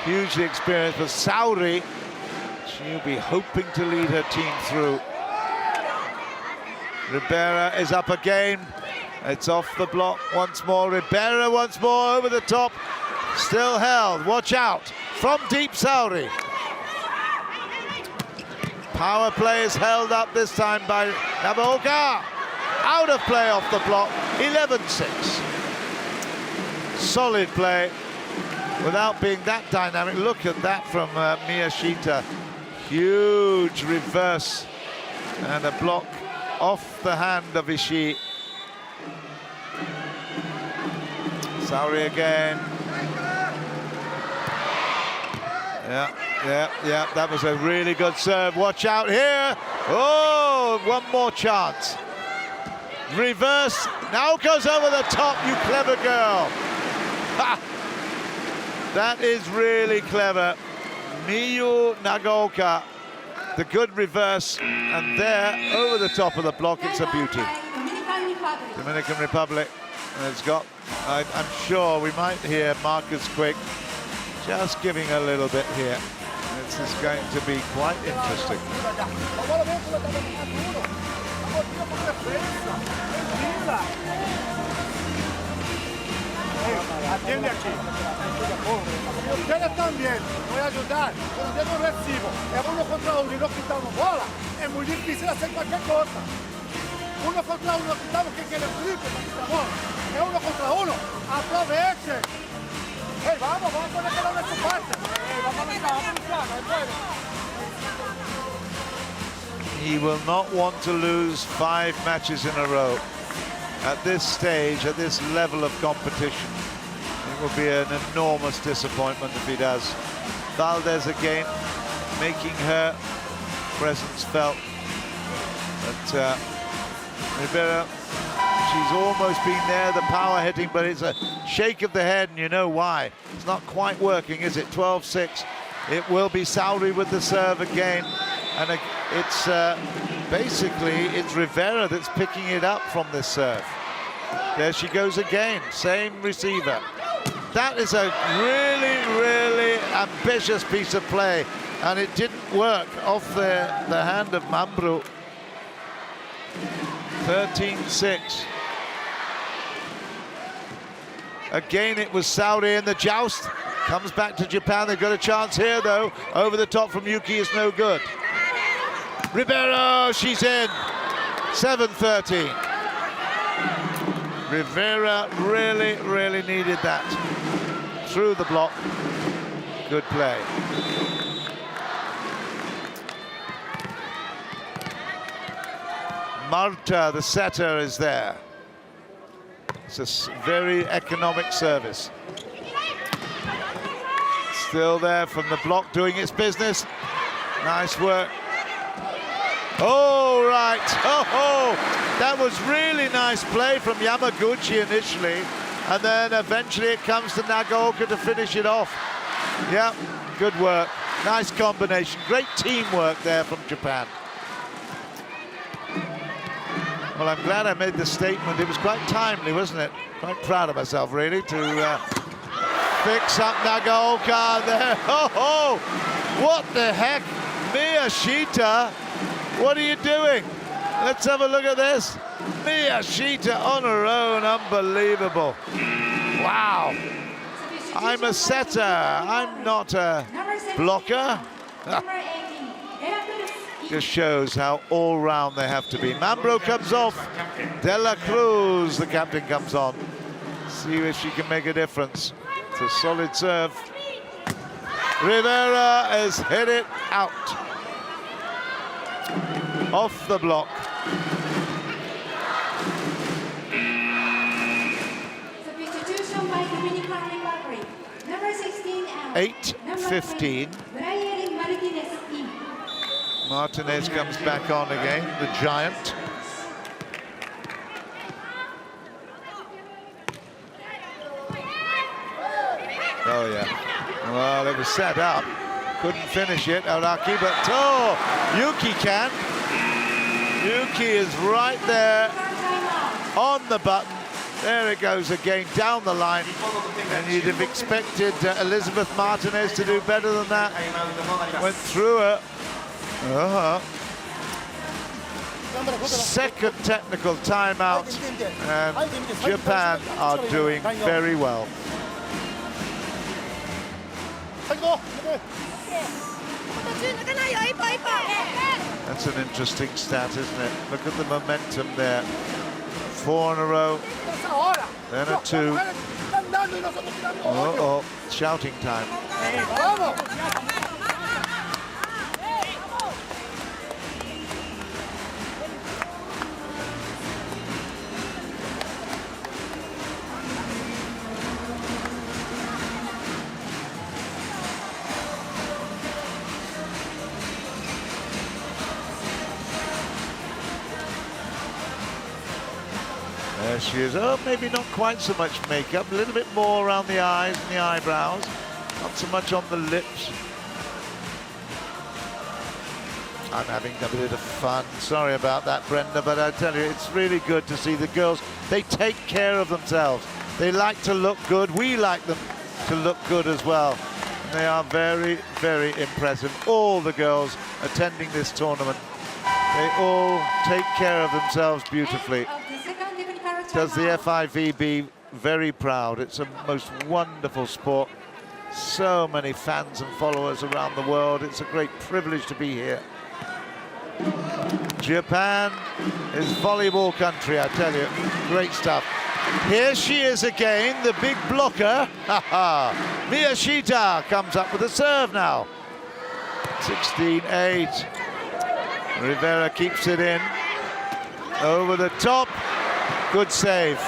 hugely experienced. But Saori, she'll be hoping to lead her team through. Ribera is up again. It's off the block once more. Ribera once more over the top. Still held. Watch out from deep, Saori. Power play is held up this time by Nagaoka. Out of play off the block. 11-6. Solid play without being that dynamic. Look at that from Miyashita. Huge reverse and a block off the hand of Ishii. Saori again. Yeah, that was a really good serve. Watch out here. Oh, one more chance. Reverse, now goes over the top, you clever girl. Ha! That is really clever. Miyu Nagaoka, the good reverse, and there, over the top of the block, it's a beauty. Dominican Republic has got, I'm sure we might hear Marcus Quick just giving a little bit here. This is going to be quite interesting. Atiende aquí. Ustedes también, voy a ayudar. Cuando yo no recibo, es uno contra uno y no quitamos bola. Es muy difícil hacer cualquier cosa. Uno contra uno quitamos que quiere el triple, no quita bola. Es uno contra uno. Aprovechen. Hey, vamos a poner cada uno de su parte. Hey, vamos a luchar, no hay juego. He will not want to lose 5 matches in a row. At this stage, at this level of competition, it will be an enormous disappointment if he does. Valdez again, making her presence felt. But Rivera, she's almost been there, the power hitting, but it's a shake of the head, and you know why. It's not quite working, is it? 12-6. It will be Sauri with the serve again, and it's basically it's Rivera that's picking it up from this serve. There she goes again, same receiver. That is a really, really ambitious piece of play, and it didn't work off the hand of Mambru. 13-6. Again, it was Saudi in the joust. Comes back to Japan. They've got a chance here, though. Over the top from Yuki is no good. Ribeiro, she's in. 7-13. Rivera really, really needed that. Through the block. Good play. Marta, the setter, is there. It's a very economic service. Still there from the block, doing its business. Nice work. Oh, right. Oh, that was really nice play from Yamaguchi initially, and then eventually it comes to Nagaoka to finish it off. Yeah, good work. Nice combination. Great teamwork there from Japan. Well, I'm glad I made the statement. It was quite timely, wasn't it? Quite proud of myself, really, to fix up Nagaoka there. Oh, what the heck? Miyashita, what are you doing? Let's have a look at this. Miyashita on her own, unbelievable. Wow. I'm a setter, I'm not a blocker. Just shows how all-round they have to be. Mambro comes off. De La Cruz, the captain, comes on. See if she can make a difference. It's a solid serve. Rivera has hit it out. Off the block. 8-15. Martinez comes back on again, the giant. Oh yeah, well it was set up, couldn't finish it, Araki, but oh, Yuki can. Yuki is right there on the button. There it goes again, down the line. And you'd have expected Elizabeth Martinez to do better than that. Went through her. Second technical timeout, and Japan are doing very well. That's an interesting stat, isn't it? Look at the momentum there. 4 in a row, then a 2. Uh-oh, shouting time. There she is. Oh, maybe not quite so much makeup. A little bit more around the eyes and the eyebrows. Not so much on the lips. I'm having a bit of fun. Sorry about that, Brenda, but I tell you, it's really good to see the girls. They take care of themselves. They like to look good. We like them to look good as well. And they are very, very impressive. All the girls attending this tournament, they all take care of themselves beautifully. Does the FIVB very proud. It's a most wonderful sport. So many fans and followers around the world. It's a great privilege to be here. Japan is volleyball country, I tell you. Great stuff. Here she is again, the big blocker. Miyashita comes up with a serve now. 16-8. Rivera keeps it in. Over the top. Good save.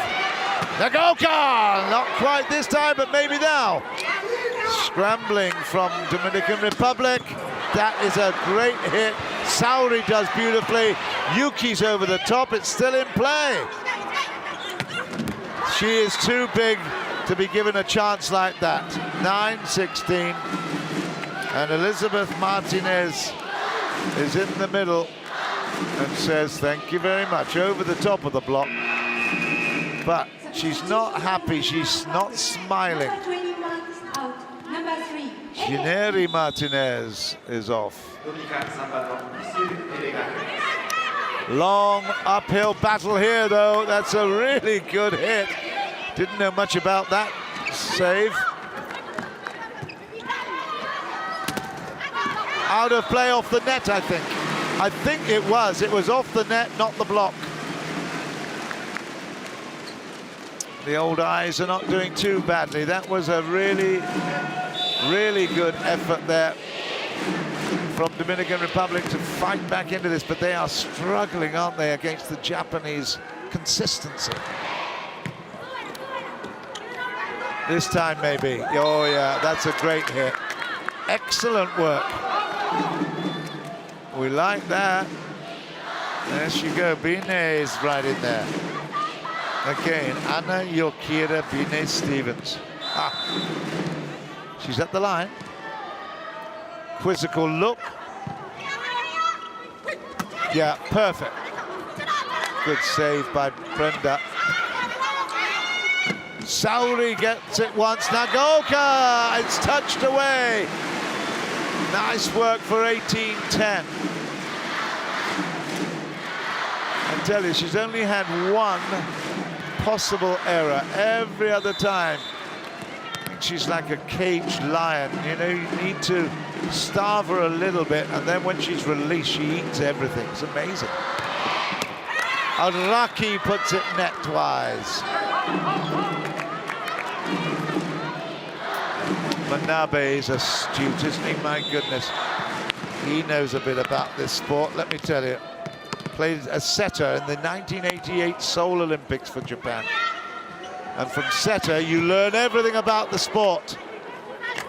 Nagoka! Not quite this time, but maybe now. Scrambling from Dominican Republic. That is a great hit. Saori does beautifully. Yuki's over the top. It's still in play. She is too big to be given a chance like that. 9-16. And Elizabeth Martinez is in the middle and says thank you very much. Over the top of the block. But she's not happy. She's not smiling. Gineri Martinez is off. Long uphill battle here, though. That's a really good hit. Didn't know much about that save. Out of play off the net, I think. I think it was. It was off the net, not the block. The old eyes are not doing too badly. That was a really, really good effort there from Dominican Republic to fight back into this, but they are struggling, aren't they, against the Japanese consistency. This time, maybe. Oh, yeah, that's a great hit. Excellent work. We like that. There she go. Binet is right in there. Again, Anna Yokira Binet Stevens. She's at the line. Quizzical look. Yeah, perfect. Good save by Brenda. Saori gets it once. Nagoka! It's touched away. Nice work for 18-10. I tell you, she's only had one possible error. Every other time, I think she's like a caged lion. You know, you need to starve her a little bit, and then when she's released, she eats everything. It's amazing. Araki puts it net-wise. Manabe is astute, isn't he? My goodness. He knows a bit about this sport, let me tell you. Played as setter in the 1988 Seoul Olympics for Japan. And from setter, you learn everything about the sport.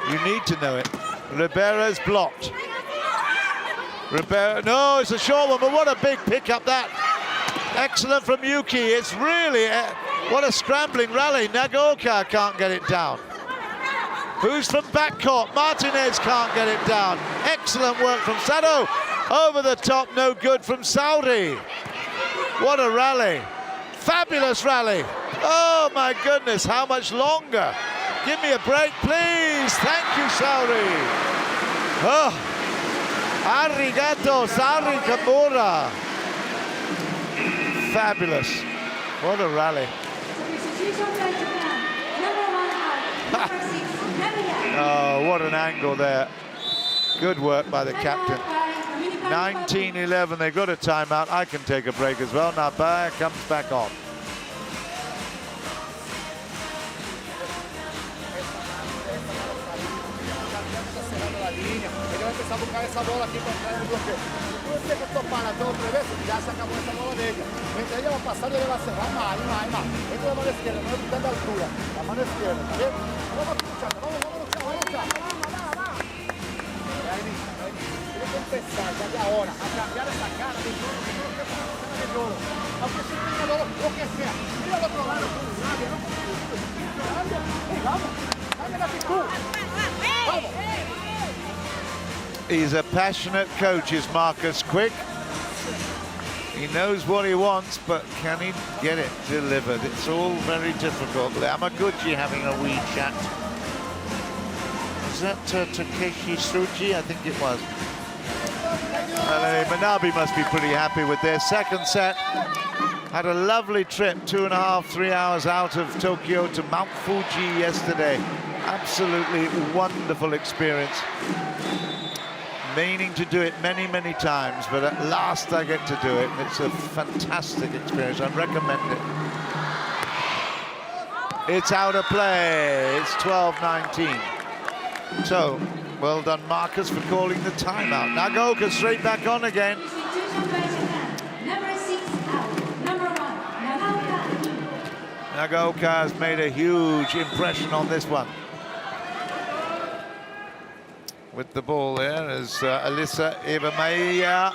You need to know it. Ribera's blocked. Ribera, no, it's a short one, but what a big pickup that. Excellent from Yuki. It's really, what a scrambling rally. Nagoka can't get it down. Who's from backcourt? Martinez can't get it down. Excellent work from Sato. Over the top, no good from Saori. What a rally. Fabulous rally. Oh my goodness, how much longer? Give me a break, please. Thank you, Saori. Oh, arigato, Saori Kamura. Fabulous. What a rally. Oh, what an angle there. Good work by the captain. 19-11, they've got a timeout. I can take a break as well. Nabaya comes back on. He's a passionate coach, is Marcus Quick. He knows what he wants, but can he get it delivered? It's all very difficult. Yamaguchi having a wee chat. Is that Takeshi Suji? I think it was. Manabe must be pretty happy with their second set. Had a lovely trip, 2.5, 3 hours out of Tokyo to Mount Fuji yesterday. Absolutely wonderful experience. Meaning to do it many, many times, but at last I get to do it. It's a fantastic experience. I recommend it. It's out of play. It's 12-19. So, well done, Marcus, for calling the timeout. Nagaoka straight back on again. Nagaoka has made a huge impression on this one. With the ball there is Alyssa Ibamaya.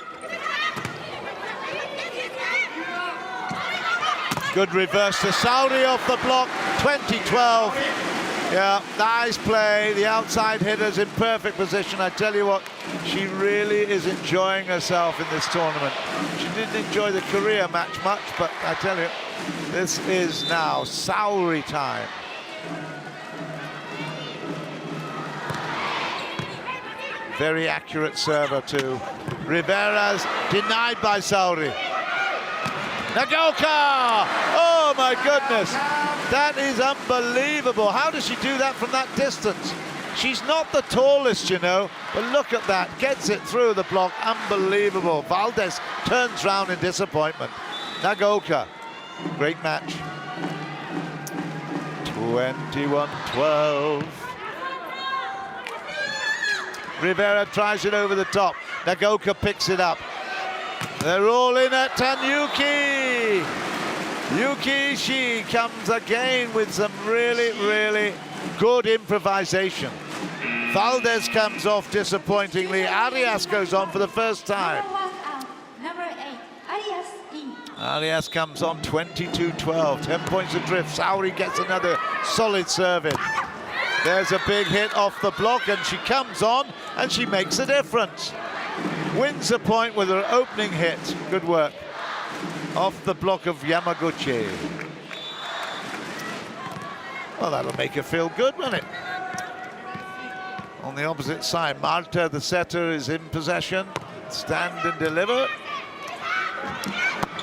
Good reverse to Saudi off the block, 20-12. Yeah, nice play. The outside hitter's in perfect position. I tell you what, she really is enjoying herself in this tournament. She didn't enjoy the Korea match much, but I tell you, this is now Saudi time. Very accurate server too. Rivera's denied by Saudi. Nagaoka! Oh my goodness! That is unbelievable. How does she do that from that distance? She's not the tallest, you know, but look at that. Gets it through the block. Unbelievable. Valdez turns round in disappointment. Nagaoka, great match. 21-12. Rivera tries it over the top. Nagaoka picks it up. They're all in at Yuki. Yuki Ishii comes again with some really, really good improvisation. Valdez comes off disappointingly. Arias goes on for the first time. Number 8, Arias in. Arias comes on 22-12, 10 points adrift. Saudi gets another solid serve in. There's a big hit off the block and she comes on and she makes a difference. Wins a point with her opening hit. Good work. Off the block of Yamaguchi. Well, that'll make her feel good, won't it? On the opposite side, Marta, the setter, is in possession. Stand and deliver.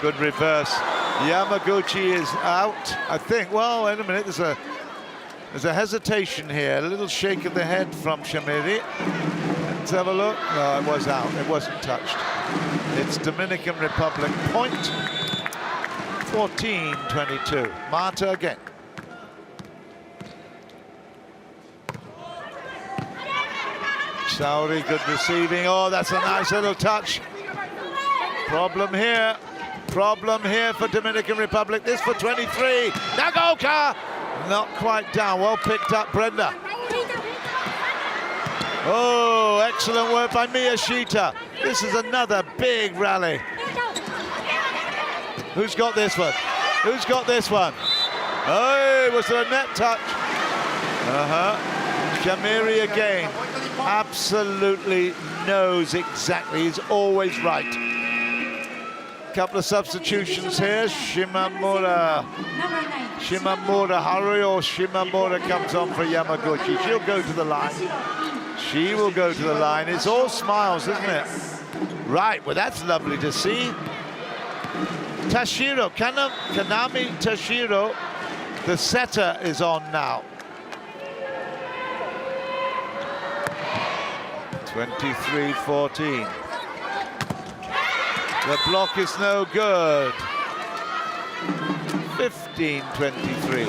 Good reverse. Yamaguchi is out, I think. Well, wait a minute, there's a hesitation here. A little shake of the head from Shamiri. Let's have a look. No, it was out. It wasn't touched. It's Dominican Republic point. 14-22. Marta again. Saudi, good receiving. Oh, that's a nice little touch. Problem here. Problem here for Dominican Republic. This for 23. Nagaoka! Not quite down. Well picked up, Brenda. Oh, excellent work by Miyashita. This is another big rally. Who's got this one? Who's got this one? Oh, was there a net touch? Shamiri again. Absolutely knows exactly. He's always right. Couple of substitutions here. Shimamura, Haruyo Shimamura comes on for Yamaguchi. She'll go to the line. She will go to the line. It's all smiles, isn't it? Right, well, that's lovely to see. Tashiro, Kanami Tashiro, the setter, is on now. 23-14. The block is no good. 15-23.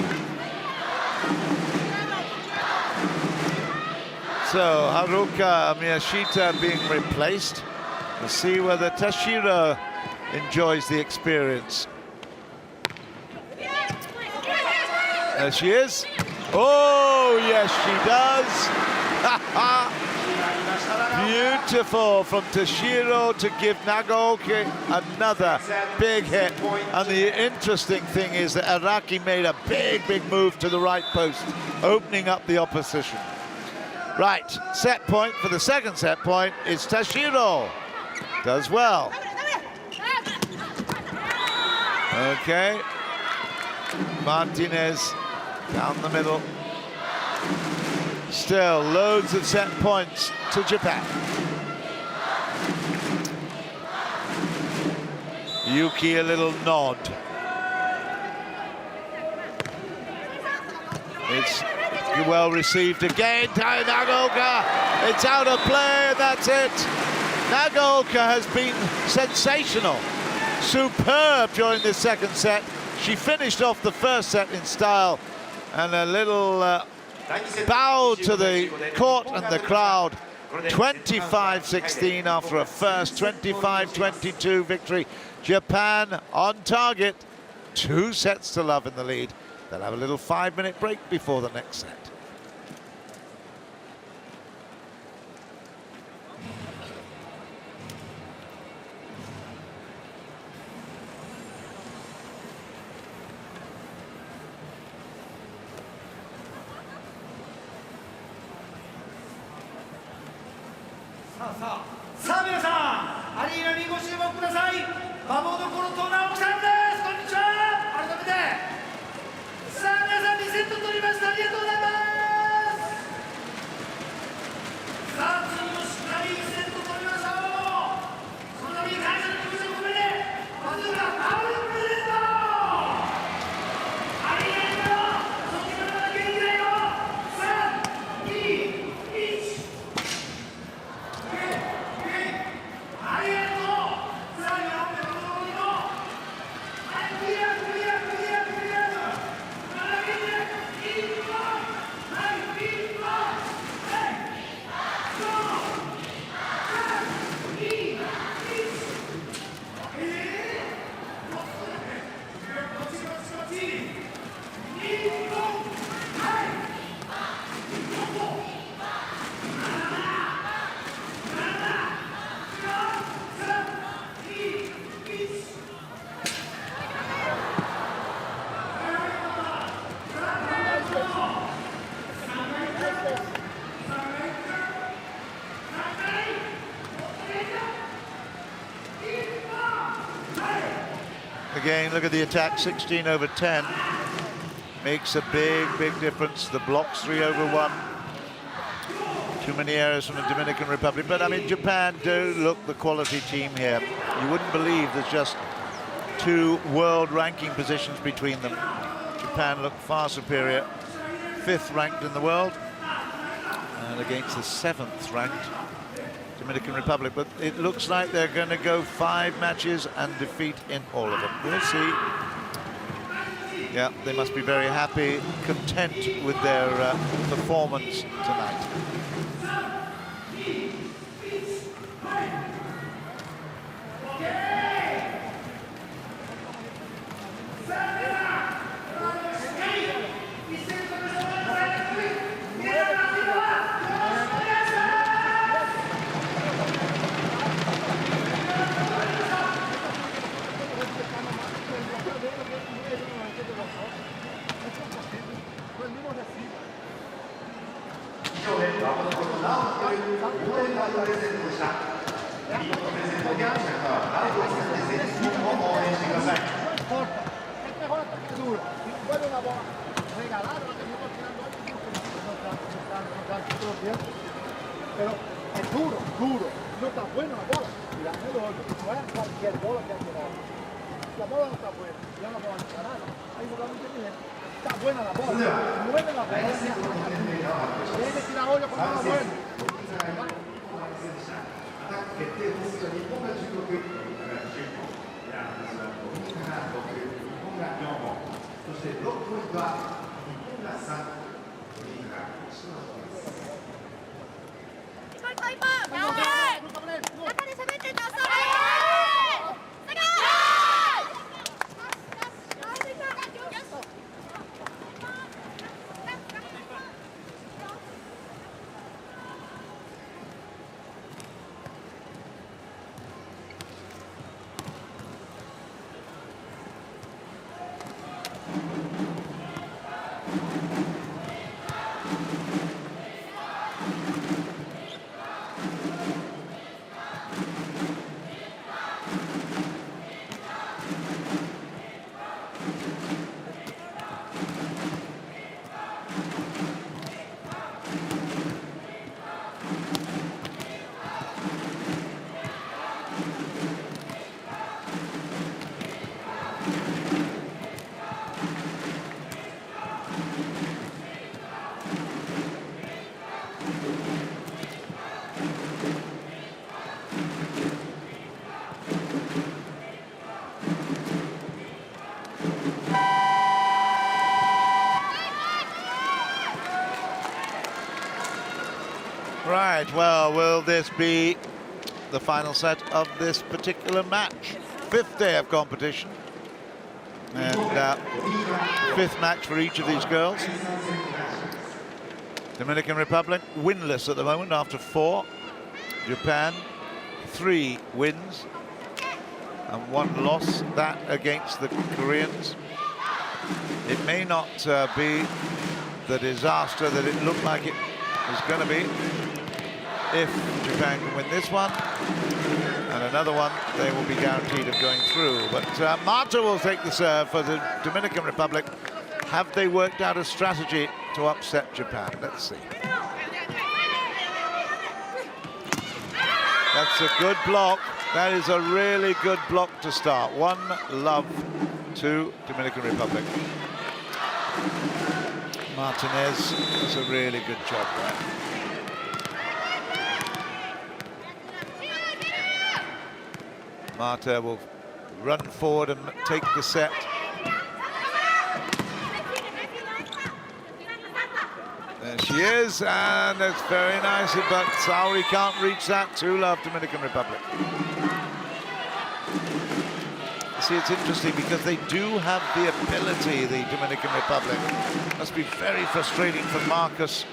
So Haruka Miyashita being replaced. We'll see whether Tashiro enjoys the experience. There she is. Oh, yes, she does. Beautiful from Tashiro to give Nagaoka another big hit. And the interesting thing is that Araki made a big, big move to the right post, opening up the opposition. Right, set point for the second set point is Tashiro. Does well. Okay. Martinez down the middle. Still loads of set points to Japan. Yuki a little nod. It's well received again. Nagaoka, it's out of play, and that's it. Nagaoka has been sensational, superb during this second set. She finished off the first set in style, and a little bowed to the court and the crowd. 25-16 after a first 25-22 victory. Japan on target. 2 sets to love in the lead. They'll have a little 5-minute break before the next set.さあ皆さん、アリーナにご注目ください。馬房のコロト直樹さんです。こんにちは。改めてさあ皆さん、2セット取りました。ありがとうございます。さあ次もしっかり2セット取りましょう。その度に感謝の気持ちを込めて、まずはパウルプレゼント。ありがとう。そしてまだ元気だよ。3、2、1。ありがとう。さあ、4名のところにも。はい、クリア。まだ元気で。1本。はい、1本。はい。4、3、2、1。こっち。1本。はい。4本。Again, look at the attack, 16/10. Makes a big difference. The blocks 3/1. Too many errors from the Dominican Republic. But I mean, Japan do look the quality team here. You wouldn't believe there's just 2 world ranking positions between them. Japan look far superior. 5th ranked in the world. And against the 7th ranked Dominican Republic, but it looks like they're going to go 5 matches and defeat in all of them. We'll see. Yeah, they must be very happy, content with their performance tonight. Pero es duro, no está buena la bola. Mira, no es cualquier bola que hay que dar. La bola no está buena, ya no puedo disparar. Hay un jugador inteligente. Está buena la bola, mueve la bola. Tiene que tirar hoyo con la buena. そして6ポイントは日本が3、ドミニカが1のポイントです。right, well, will this be the final set of this particular match? 5th day of competition. And 5th match for each of these girls. Dominican Republic winless at the moment after 4. Japan 3 wins and 1 loss, that against the Koreans. It may not be the disaster that it looked like it was going to be. If Japan can win this one and another one, they will be guaranteed of going through. But Marta will take the serve for the Dominican Republic. Have they worked out a strategy to upset Japan? Let's see. That's a good block. That is a really good block to start. 1-love to Dominican Republic. Martinez does a really good job there. Marta will run forward and take the set. There she is, and it's very nice, but Saori can't reach that. 2-love Dominican Republic. See, it's interesting because they do have the ability, the Dominican Republic. Must be very frustrating for Marcus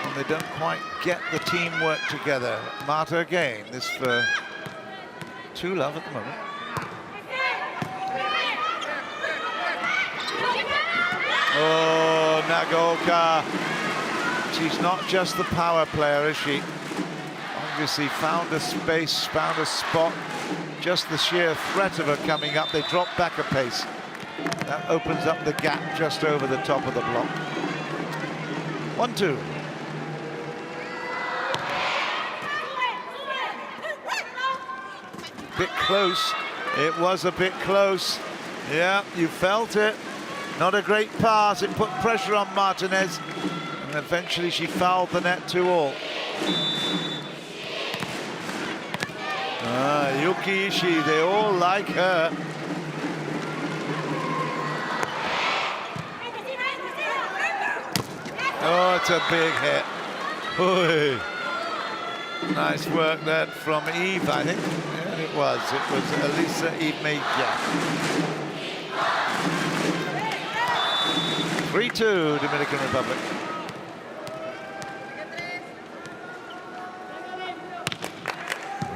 when they don't quite get the teamwork together. Marta again, this for 2-love at the moment. Oh, Nagaoka. She's not just the power player, is she? Obviously found a space, found a spot. Just the sheer threat of her coming up, they drop back a pace. That opens up the gap just over the top of the block. 1-2. Bit close. It was a bit close. Yeah, you felt it. Not a great pass. It put pressure on Martinez. And eventually she fouled the net 2-all. Yuki Ishii, they all like her. Oh, it's a big hit. Oy. Nice work there from Eve, I think. Yeah, it was. It was Elisa Eve Meja. 3-2, Dominican Republic.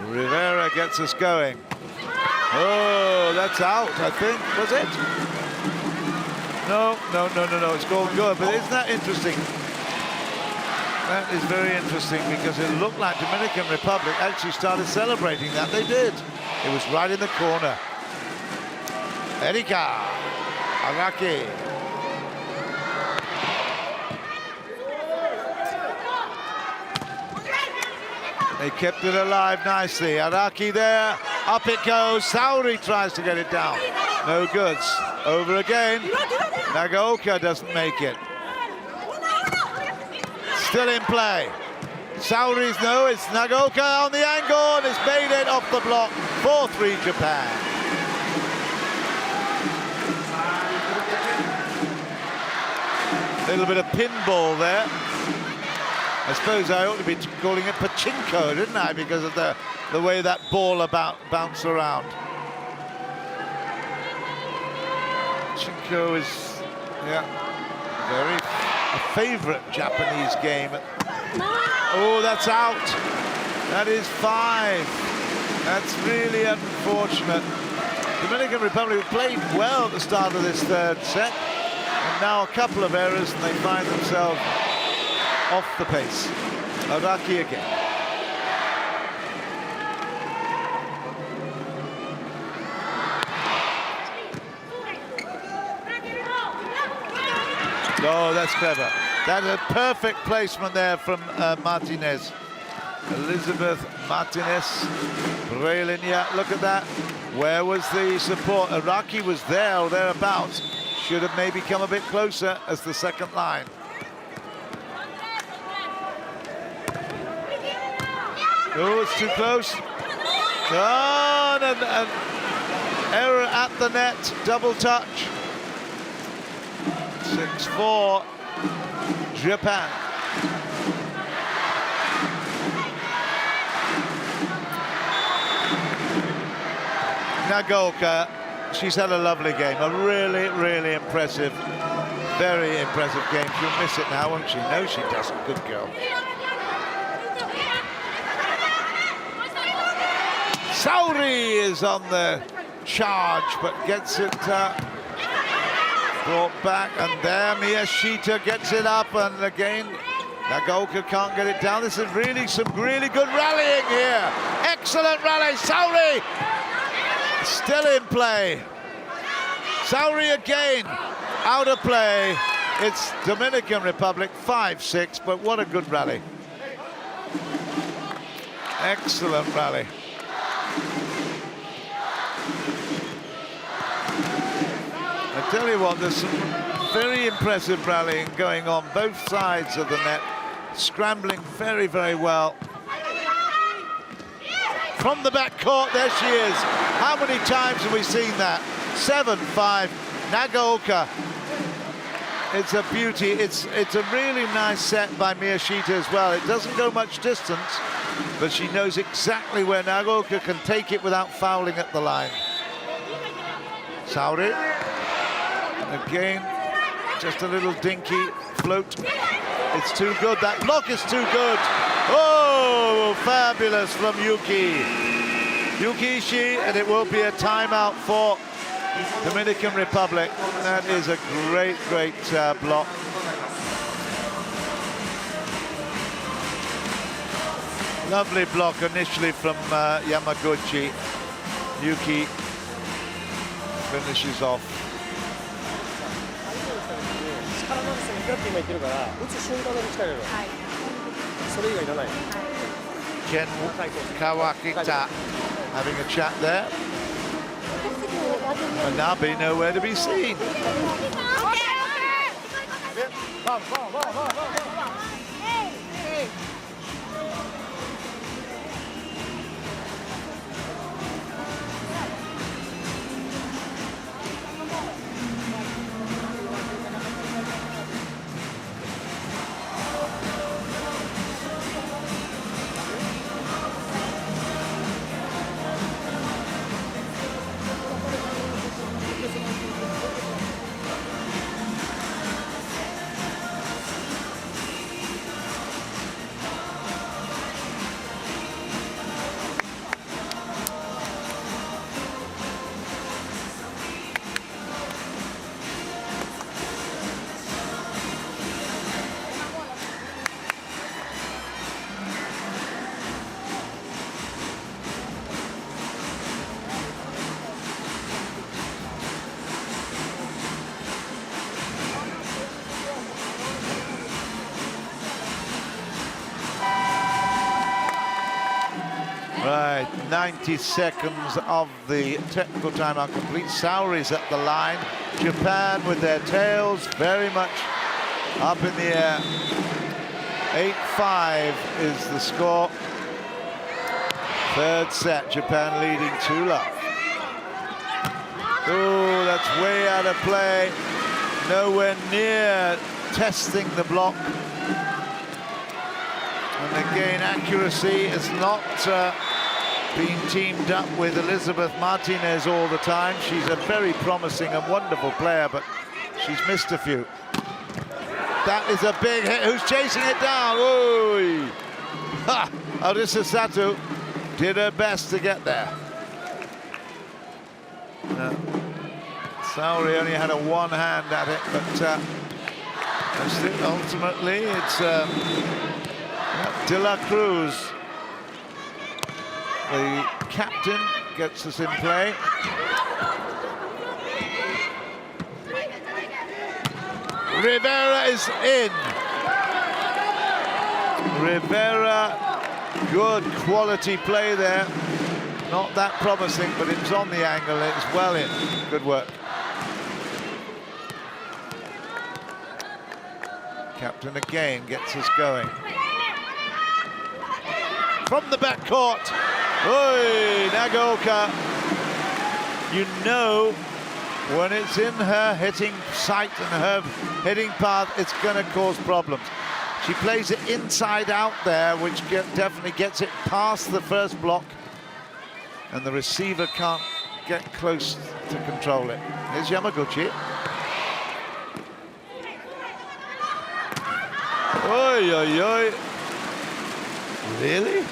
Rivera gets us going. Oh, that's out, I think. Was it? No. It's going good. But isn't that interesting? That is very interesting because it looked like Dominican Republic actually started celebrating that. They did. It was right in the corner. Erika Araki. They kept it alive nicely. Araki there, up it goes. Saori tries to get it down. No goods. Over again. Nagaoka doesn't make it. Still in play. Saori's no, it's Nagaoka on the angle, and it's made it off the block. 4-3 Japan. A little bit of pinball there. I suppose I ought to be calling it pachinko, didn't I? Because of the way that ball bounced around. Pachinko is, yeah, a favorite Japanese game. Oh, that's out. That is 5. That's really unfortunate. Dominican Republic played well at the start of this 3rd set. And now a couple of errors and they find themselves off the pace. Araki again. Oh, that's clever. That's a perfect placement there from Martinez. Elizabeth Martinez. Brelinia, look at that. Where was the support? Araki was there or thereabouts. Should have maybe come a bit closer as the second line. Oh, it's too close. Oh, and error at the net. Double touch. 6-4. Japan. Nagaoka, she's had a lovely game, a really, really impressive, very impressive game. She'll miss it now, won't she? No, she doesn't. Good girl. Sauri is on the charge, but gets it brought back, and there Miyashita gets it up, and again Nagaoka can't get it down. This is really some really good rallying here. Excellent rally. Sauri still in play. Sauri again out of play. It's Dominican Republic 5-6, but what a good rally. Excellent rally. I tell you what, there's some very impressive rallying going on both sides of the net, scrambling very, very well. From the back court, there she is. How many times have we seen that? 7-5, Nagaoka. It's a beauty. It's a really nice set by Miyashita as well. It doesn't go much distance, but she knows exactly where Nagaoka can take it without fouling at the line. Sauri. Again, just a little dinky float. It's too good. That block is too good. Oh, fabulous from Yuki. Yuki Ishii, and it will be a timeout for Dominican Republic. That is a great, great block. Lovely block initially from Yamaguchi. Yuki finishes off. Ken Kawakita having a chat there. Manabe nowhere to be seen. Right, 90 seconds of the technical timeout complete. Sauri's at the line. Japan with their tails very much up in the air. 8-5 is the score. Third set, Japan leading 2-love. Oh, that's way out of play. Nowhere near testing the block. And again, accuracy is not being teamed up with Elizabeth Martinez all the time. She's a very promising and wonderful player, but she's missed a few. That is a big hit. Who's chasing it down? Ooh. Ha! Arisa Sato did her best to get there. Sauri only had a one hand at it, but ultimately it's De La Cruz, the captain, gets us in play. Rivera is in. Rivera, good quality play there. Not that promising, but it's on the angle. It's well in. Good work. Captain again gets us going. From the backcourt. Oi, Nagaoka. You know when it's in her hitting sight and her hitting path, it's going to cause problems. She plays it inside out there, which definitely gets it past the first block. And the receiver can't get close to control it. Here's Yamaguchi. Oi, oi, oi. Really?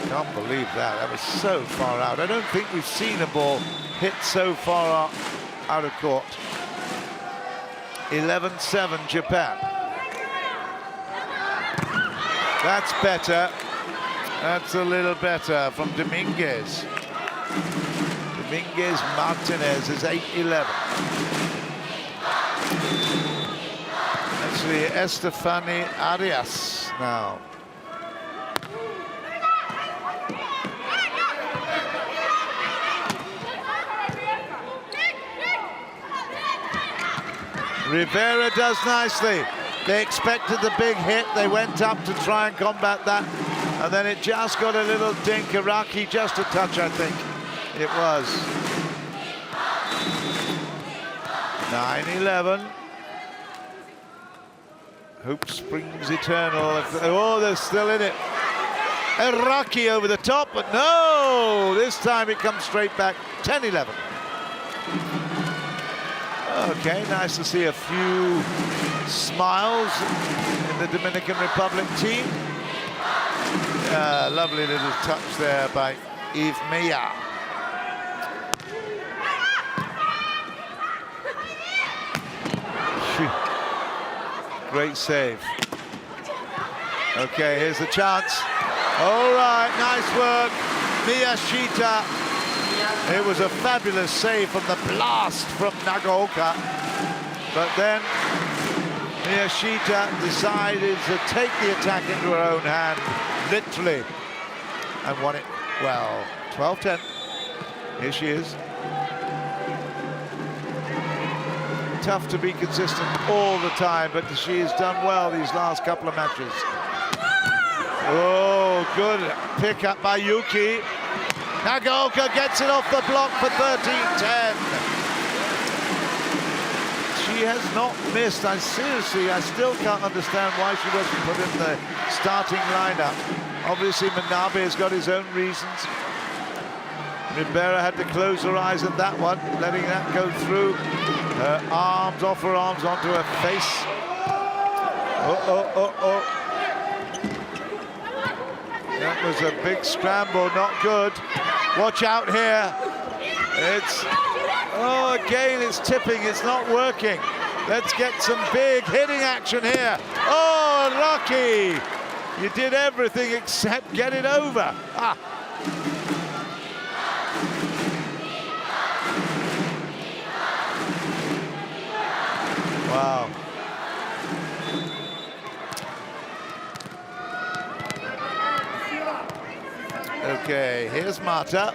Can't believe that. That was so far out. I don't think we've seen a ball hit so far out of court. 11-7 Japan. That's better. That's a little better from Dominguez. Dominguez Martinez is 8-11. Actually, Estefany Arias now. Rivera does nicely. They expected the big hit. They went up to try and combat that. And then it just got a little dink. Iraqi just a touch, I think. It was. 9-11. Hope springs eternal. Oh, they're still in it. Iraqi over the top, but no! This time it comes straight back. 10-11. Okay, nice to see a few smiles in the Dominican Republic team. Lovely little touch there by Yves Meyer. Great save. Okay, here's the chance. All right, nice work. Miyashita. It was a fabulous save from the blast from Nagaoka. But then Miyashita decided to take the attack into her own hand, literally, and won it well. 12-10. Here she is. Tough to be consistent all the time, but she has done well these last couple of matches. Oh, good pick up by Yuki. Nagaoka gets it off the block for 13-10. She has not missed. I still can't understand why she wasn't put in the starting lineup. Obviously, Manabe has got his own reasons. Ribera had to close her eyes at that one, letting that go through. Her arms, off her arms, onto her face. Oh. That was a big scramble, not good. Watch out here. Again, it's tipping, it's not working. Let's get some big hitting action here. Oh, Rocky! You did everything except get it over. Wow. Okay, here's Mata,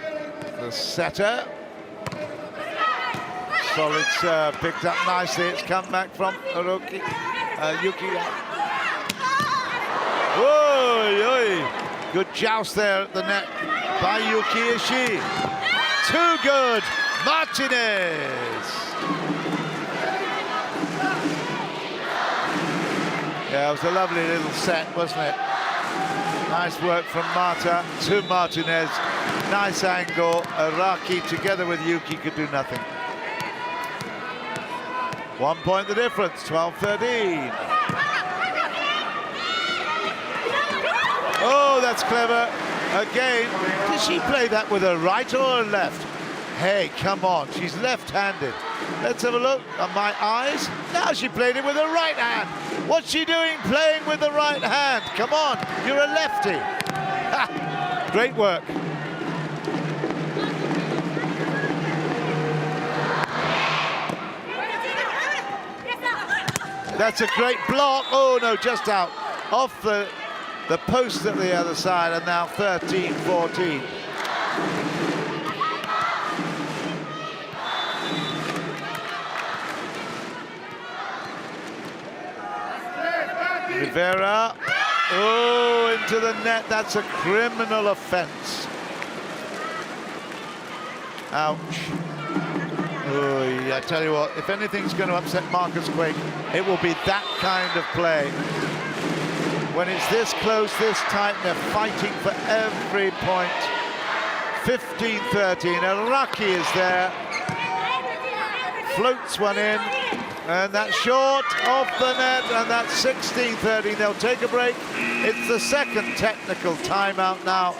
the setter. Solid serve, picked up nicely. It's come back from Yuki. Oy. Good joust there at the net by Yuki Ishii. Too good, Martinez. Yeah, it was a lovely little set, wasn't it? Nice work from Mata to Martinez. Nice angle. Araki together with Yuki could do nothing. 1 point the difference, 12-13. Oh, that's clever. Again, did she play that with her right or her left? Hey, come on, she's left-handed. Let's have a look on my eyes. Now she played it with her right hand. What's she doing playing with the right hand? Come on, you're a lefty. Ha! Great work. That's a great block. Oh no, just out. Off the post at the other side, and now 13-14. Rivera, oh, into the net. That's a criminal offense. Ouch. Oh, I tell you what, if anything's going to upset Marcus Quake, it will be that kind of play. When it's this close, this tight, and they're fighting for every point. 15-13. Araki is there. Floats one in. And that's short off the net, and that's 16-13. They'll take a break. It's the second technical timeout now,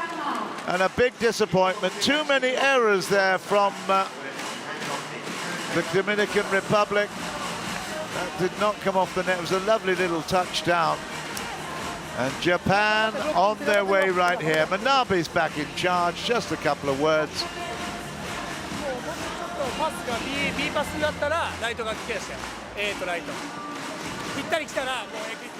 and a big disappointment. Too many errors there from the Dominican Republic. That did not come off the net. It was a lovely little touchdown. And Japan on their way right here. Manabe's back in charge. Just a couple of words. パスが B パスだったらライトがケアして A とライトぴったり来たらもう A クイック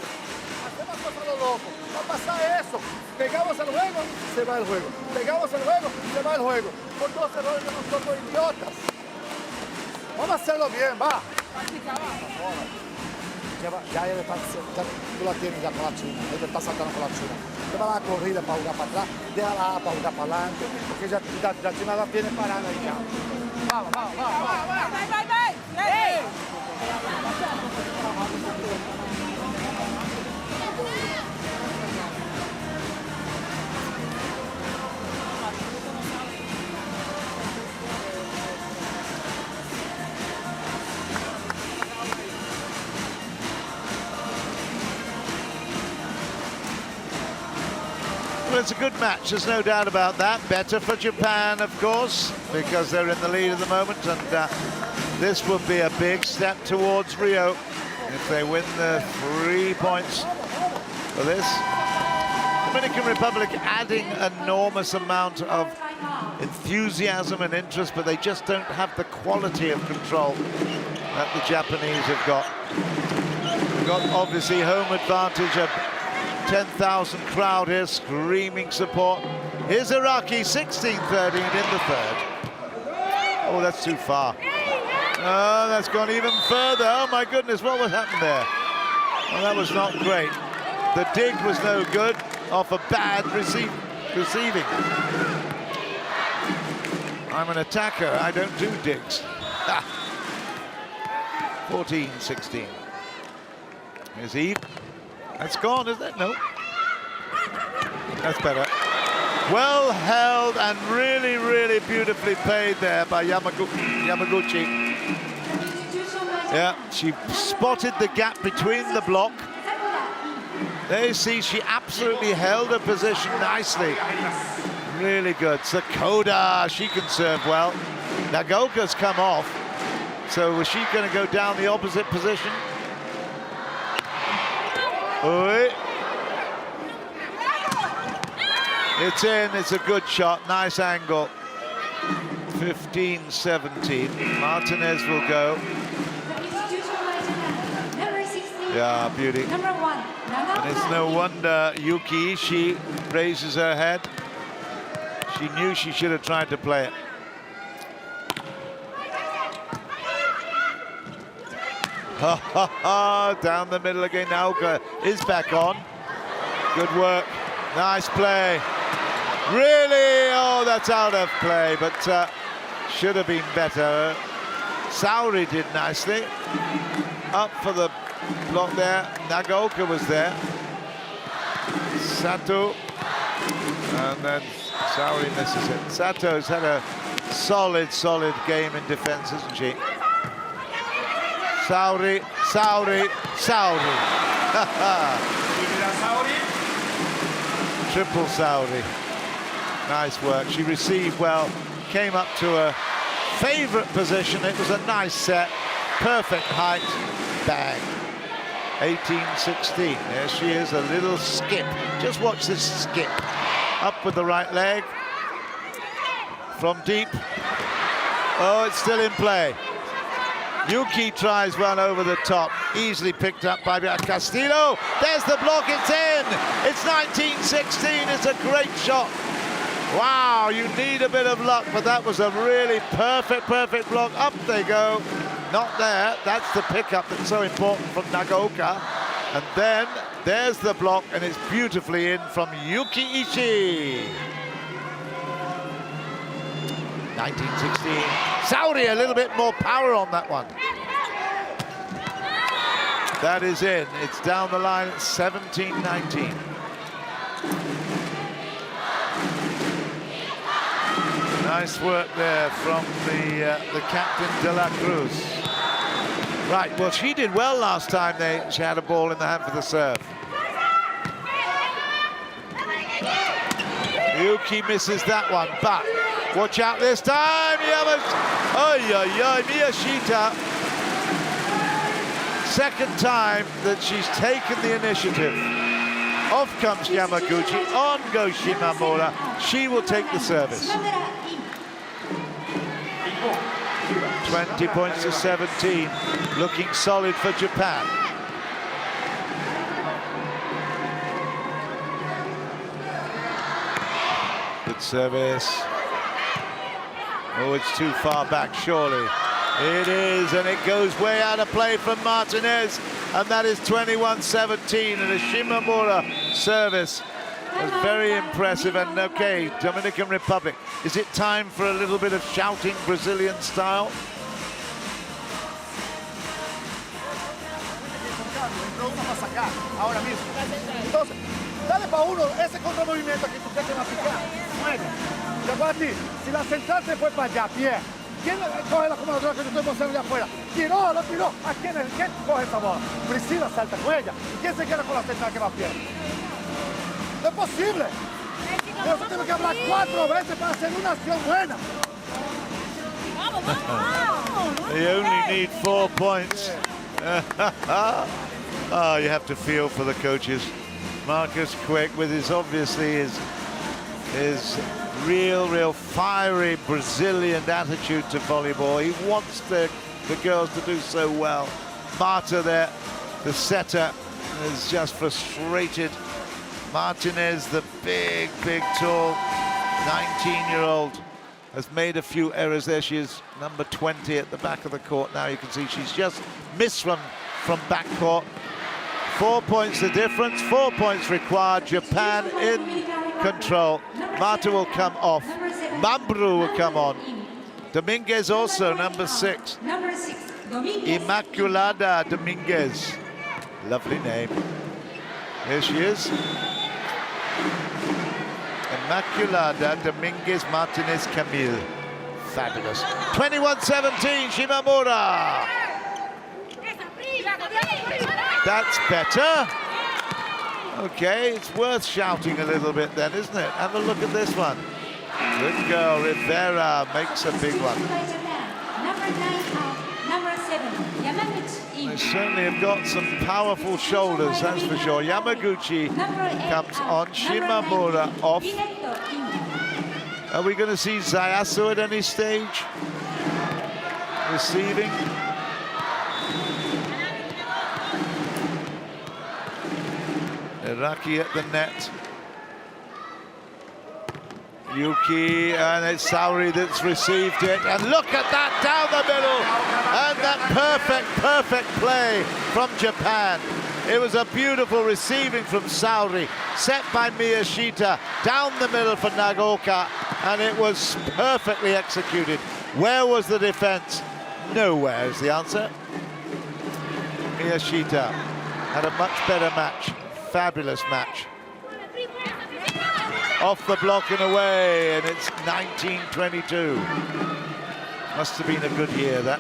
Hacemos pasado loco. Va a pasar eso. Pegamos el juego, se va el juego. Pegamos el juego, se va el juego. Por dos errores de nosotros idiotas. Vamos a hacerlo bien, va. Ya él está, tú la tienes ya con la China. Él está saltando con la China. Te va a dar corrida para jugar para atrás, déjala para jugar para adelante, porque ya China la tiene parada ahí ya. Vamos, vamos, vamos, vamos. Vai, vai, vai! Well, it's a good match, there's no doubt about that. Better for Japan, of course, because they're in the lead at the moment, and this would be a big step towards Rio if they win the 3 points for this. Dominican Republic adding enormous amount of enthusiasm and interest, but they just don't have the quality of control that the Japanese have got. They've got obviously home advantage of 10,000 crowd here, screaming support. Here's Araki, 16-13 in the third. Oh, that's too far. Oh, that's gone even further. Oh my goodness, what was happening there? Well, that was not great. The dig was no good, off a bad receiving. I'm an attacker, I don't do digs. 14-16. Here's Eve. That's gone, isn't it? No. That's better. Well held and really, really beautifully played there by Yamaguchi. Yeah, she spotted the gap between the block. There you see, she absolutely held her position nicely. Really good. Sakoda, she can serve well. Nagaoka's come off. So was she going to go down the opposite position? Oi. It's in, it's a good shot, nice angle. 15-17, Martinez will go. Yeah, beauty. And it's no wonder Yuki Ishii raises her head. She knew she should have tried to play it. Ha ha ha, down the middle again. Naoka is back on. Good work, nice play. Really, oh, that's out of play, but should have been better. Saori did nicely. Up for the block there. Nagaoka was there. Sato, and then Saori misses it. Sato's had a solid game in defense, hasn't she? Saori, Saori, Saori. Triple Saori. Nice work. She received well, came up to a favorite position. It was a nice set, perfect height, bang. 18-16. There she is, a little skip. Just watch this skip. Up with the right leg. From deep. Oh, it's still in play. Yuki tries one over the top, easily picked up by Castillo. There's the block, it's in. It's 19-16, it's a great shot. Wow, you need a bit of luck, but that was a really perfect block. Up they go. Not there, that's the pickup that's so important from Nagaoka. And then there's the block, and it's beautifully in from Yuki Ishii. 19-16. Saori a little bit more power on that one. That is in. It's down the line at 17-19. Nice work there from the captain De La Cruz. Right, well, she did well last time she had a ball in the hand for the serve. Yuki misses that one, but watch out this time. Miyashita. Second time that she's taken the initiative. Off comes Yamaguchi, on goes Shimamura. She will take the service. 20 points to 17, looking solid for Japan. Good service. Oh, it's too far back, surely. It is, and it goes way out of play from Martinez, and that is 21-17, and a Shimamura service was very impressive. And okay, Dominican Republic, is it time for a little bit of shouting Brazilian style? Ahora mismo. Entonces, dale para uno ese contramovimiento que tú crees que va a picar. Mueve. Y acuérdate, si la central se fue para allá, pie. ¿Quién coge la comandadora que yo estoy mostrando allá afuera? Tiró, lo tiró. ¿A quién coge esa bola? Priscila salta con ella. ¿Y quién se queda con la central que va a pie? No es posible. Nosotros tenemos que hablar 4 veces para hacer una acción buena. They only need 4 points. Oh, you have to feel for the coaches. Marcus Quick with his real fiery Brazilian attitude to volleyball. He wants the girls to do so well. Marta there, the setter, is just frustrated. Martinez, the big, tall 19-year-old, has made a few errors there. She is number 20 at the back of the court. Now you can see she's just missed from backcourt. 4 points the difference, 4 points required. Japan in control. Marta will come off. Mambru will come on. Dominguez also, number 6. Immaculada Dominguez. Lovely name. Here she is. Immaculada Dominguez Martinez Camille. Fabulous. 21-17, Shimamura. That's better. Okay, it's worth shouting a little bit then, isn't it? Have a look at this one. Good girl, Rivera makes a big one. They certainly have got some powerful shoulders, that's for sure. Yamaguchi comes on, Shimamura off. Are we going to see Zayasu at any stage? Receiving. Iraqi at the net. Yuki, and it's Sauri that's received it. And look at that down the middle. And that perfect play from Japan. It was a beautiful receiving from Sauri, set by Miyashita, down the middle for Nagaoka, and it was perfectly executed. Where was the defense? Nowhere is the answer. Miyashita had a much better match. Fabulous match. Off the block and away, and it's 19-22. Must have been a good year, that.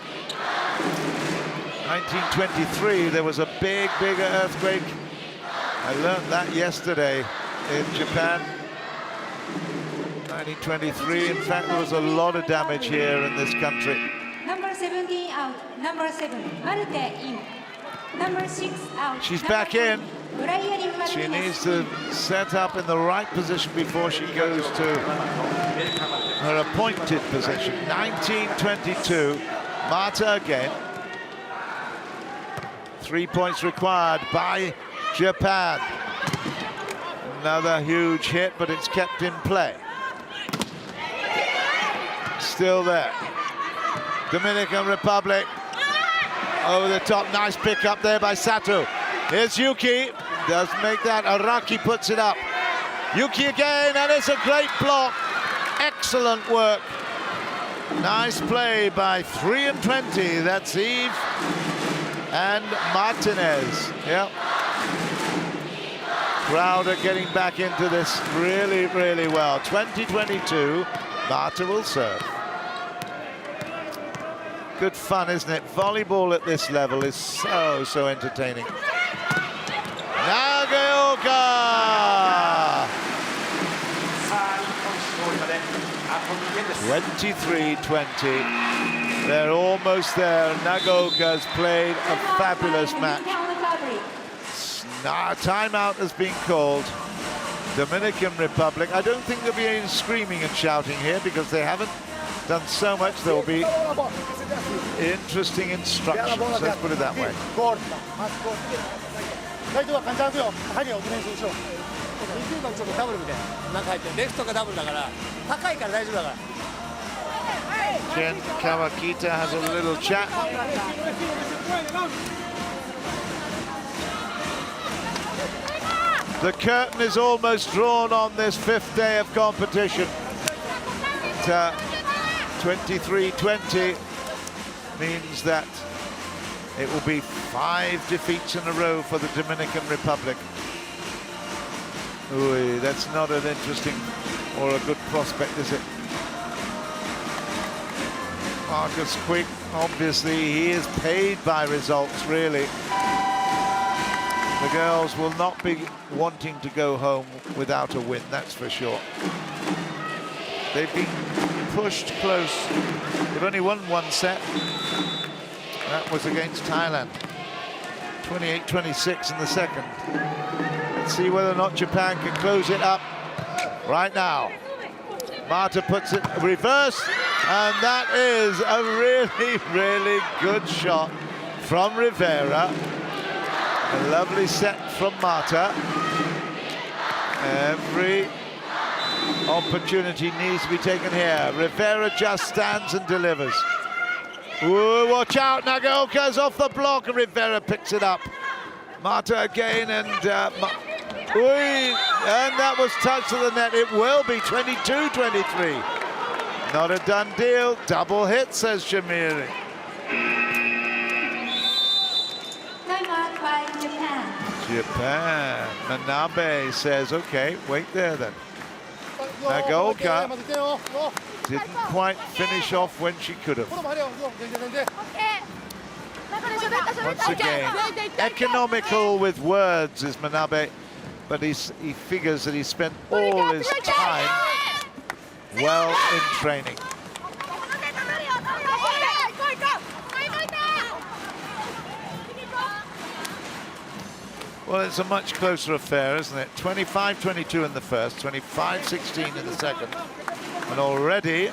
1923, there was a big earthquake. I learned that yesterday in Japan. 1923, in fact, there was a lot of damage here in this country. Number 17 out, number 7, Marte in. Number 6 out. She's back in. She needs to set up in the right position before she goes to her appointed position. 19-22, Marta again. 3 points required by Japan. Another huge hit, but it's kept in play. Still there. Dominican Republic. Over the top, nice pick up there by Sato. Here's Yuki, does make that. Araki puts it up. Yuki again, and it's a great block. Excellent work. Nice play by 3 and 20. That's Eve and Martinez. Yep. Crowd are getting back into this really well. 20-22. Marta will serve. Good fun, isn't it? Volleyball at this level is so entertaining. Nagaoka! 23-20. They're almost there. Nagaoka has played a fabulous match. Timeout has been called. Dominican Republic. I don't think there'll be any screaming and shouting here because they haven't done so much. There will be interesting instructions. Let's put it that way. ライトは簡単ですよ。針をディフェンス後ろ。20番ちょっとダブルみたいな。中入ってレフトがダブルだから高いから大丈夫だから。Jen Kawakita has a little chat. The curtain is almost drawn on this 5th day of competition. 23-20 means that it will be 5 defeats in a row for the Dominican Republic. Ooh, that's not an interesting or a good prospect, is it? Marcus Quick, obviously, he is paid by results, really. The girls will not be wanting to go home without a win, that's for sure. They've been pushed close. They've only won 1 set. That was against Thailand. 28-26 in the second. Let's see whether or not Japan can close it up right now. Marta puts it reverse, and that is a really good shot from Rivera. A lovely set from Marta. Every opportunity needs to be taken here. Rivera just stands and delivers. Ooh, watch out, Nagaoka's off the block, and Rivera picks it up. Marta again, and that was touched to the net. It will be 22-23. Not a done deal. Double hit, says Shamiri. Timeout by Japan. Manabe says, okay, wait there then. Nagaoka didn't quite finish off when she could have. Once again, economical with words is Manabe, but he figures that he spent all his time well in training. Well, it's a much closer affair, isn't it? 25-22 in the first, 25-16 in the second. And already,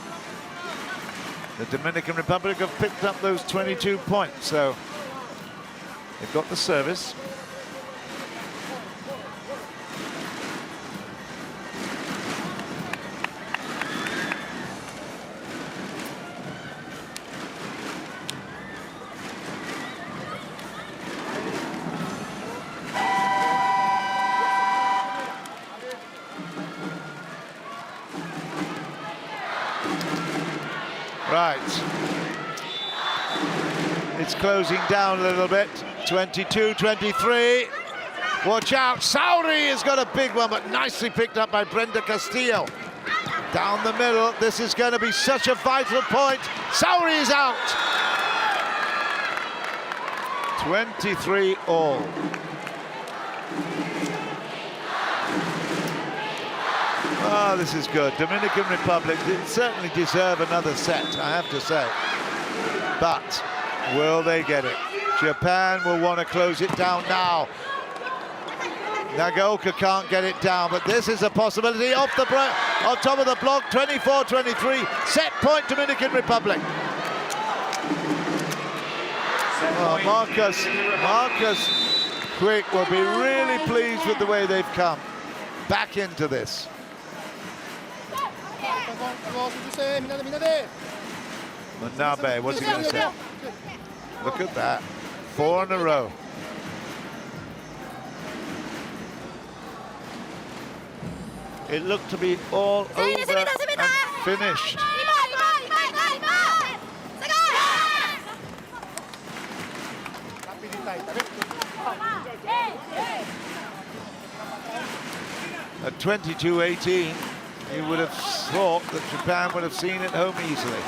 the Dominican Republic have picked up those 22 points. So, they've got the service. Right. It's closing down a little bit. 22-23. Watch out. Sauri has got a big one, but nicely picked up by Brenda Castillo. Down the middle. This is going to be such a vital point. Sauri is out. 23 all. Oh, this is good. Dominican Republic certainly deserve another set, I have to say. But will they get it? Japan will want to close it down now. Nagaoka can't get it down, but this is a possibility off the on top of the block. 24-23. Set point, Dominican Republic. Oh, Marcus Quick will be really pleased with the way they've come back into this. Manabe, what's he going to say? Look at that. 4 in a row. It looked to be all over and finished. At 22-18, You would have thought that Japan would have seen it home easily.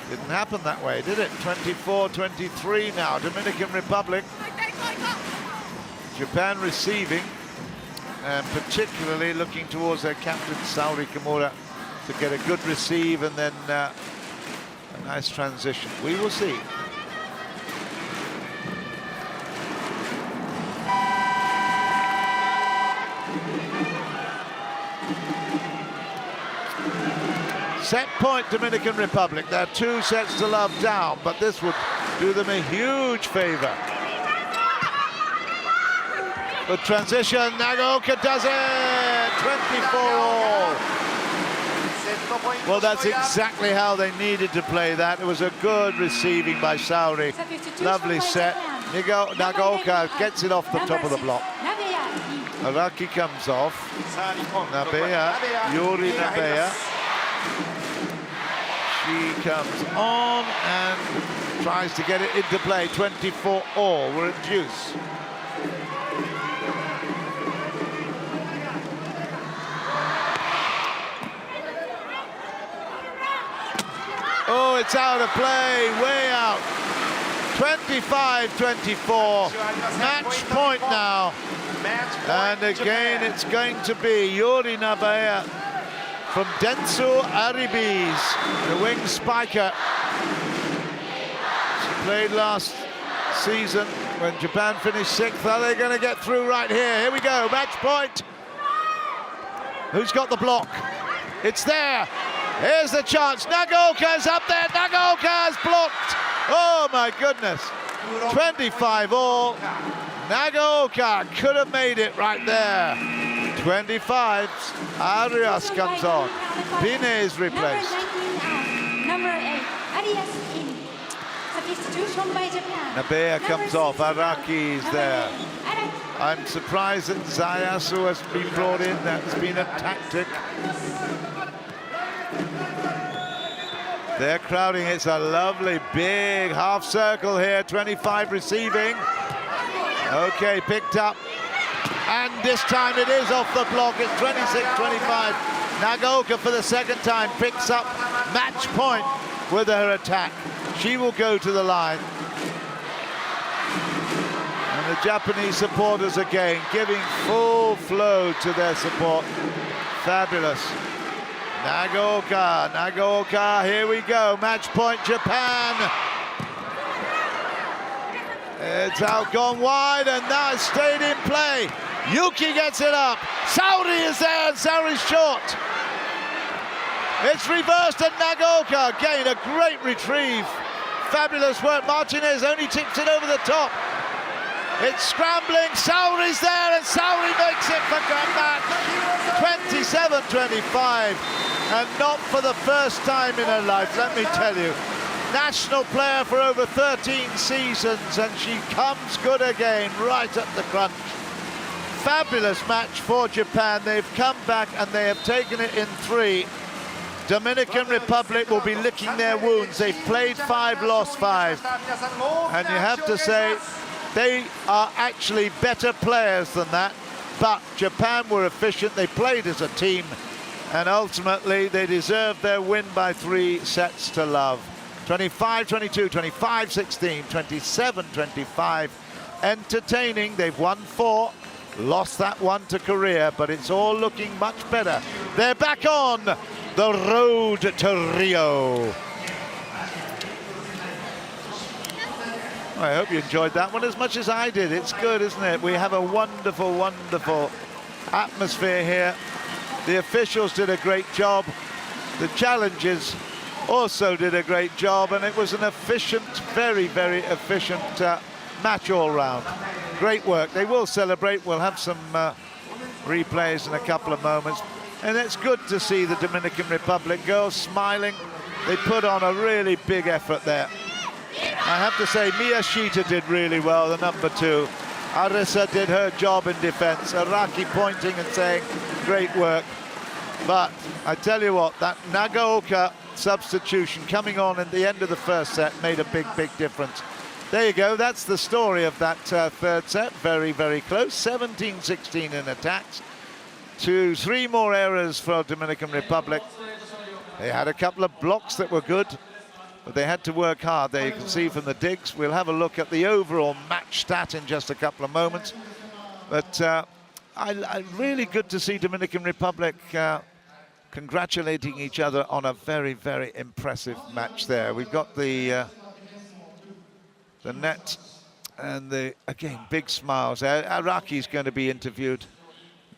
Didn't happen that way, did it? 24-23 now, Dominican Republic. Japan receiving, and particularly looking towards their captain, Saori Kimura, to get a good receive and then a nice transition. We will see. Set point, Dominican Republic. They're 2 sets to love down, but this would do them a huge favor. Good transition, Nagaoka does it! 24-all. Well, that's exactly how they needed to play that. It was a good receiving by Saori. Lovely set. Nagaoka gets it off the top of the block. Araki comes off. Nabeya, Yuri Nabeya. She comes on and tries to get it into play. 24-all. We're at deuce. Oh, it's out of play, way out. 25-24. Match point now. And again, it's going to be Yuri Nabeya from Dentsu Aribis, the wing spiker. She played last season when Japan finished 6th. Are they going to get through right here? Here we go, match point. Who's got the block? It's there. Here's the chance. Nagaoka's up there. Nagaoka's blocked. Oh my goodness. 25-all. Nagaoka could have made it right there. 25. Arias comes on. Pine is replaced. Number 8, Arias in. Substitution by Japan. Nabeya comes off. Araki is there. I'm surprised that Zayasu has been brought in. That's been a tactic. They're crowding. It's a lovely big half circle here. 25 receiving. Okay, picked up. And this time it is off the block. It's 26-25. Nagaoka for the second time picks up match point with her attack. She will go to the line. And the Japanese supporters again giving full flow to their support. Fabulous. Nagaoka, here we go. Match point, Japan. It's out, gone wide, and now it's stayed in play. Yuki gets it up. Saori is there, and Saori's short. It's reversed, and Nagaoka, again, a great retrieve. Fabulous work. Martinez only tips it over the top. It's scrambling. Saori's there, and Saori makes it for grand match. 27-25. And not for the first time in her life, let me tell you. National player for over 13 seasons, and she comes good again, right at the crunch. Fabulous match for Japan. They've come back and they have taken it in 3. Dominican Republic will be licking their wounds. They've played 5, lost 5. And you have to say, they are actually better players than that. But Japan were efficient. They played as a team. And ultimately, they deserved their win by 3 sets to love. 25-22, 25-16, 27-25. Entertaining. They've won 4, lost that one to Korea, but it's all looking much better. They're back on the road to Rio. I hope you enjoyed that one as much as I did. It's good, isn't it? We have a wonderful, wonderful atmosphere here. The officials did a great job. The challenges also did a great job, and it was an efficient, very, very efficient match all round. Great work. They will celebrate. We'll have some replays in a couple of moments. And it's good to see the Dominican Republic girls smiling. They put on a really big effort there. I have to say, Miyashita did really well, the number 2. Arisa did her job in defense. Araki pointing and saying, great work. But I tell you what, that Nagaoka substitution coming on at the end of the first set made a big, big difference. There you go. That's the story of that third set. Very, very close. 17-16 in attacks. 3 more errors for Dominican Republic. They had a couple of blocks that were good, but they had to work hard. There you can see from the digs. We'll have a look at the overall match stat in just a couple of moments. But really good to see Dominican Republic congratulating each other on a very, very impressive match there. We've got the net and again, big smiles. Araki's going to be interviewed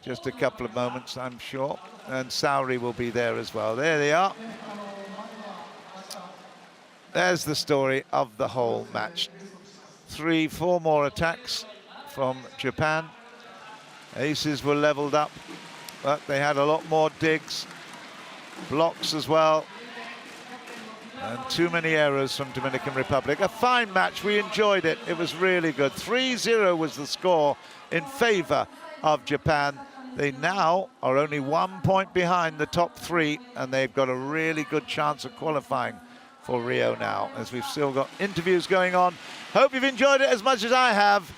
just a couple of moments, I'm sure. And Sauri will be there as well. There they are. There's the story of the whole match. 4 more attacks from Japan. Aces were leveled up, but they had a lot more digs, blocks as well, and too many errors from Dominican Republic. A fine match, we enjoyed it. It was really good. 3-0 was the score in favor of Japan. They now are only 1 point behind the top 3, and they've got a really good chance of qualifying for Rio now, as we've still got interviews going on. Hope you've enjoyed it as much as I have.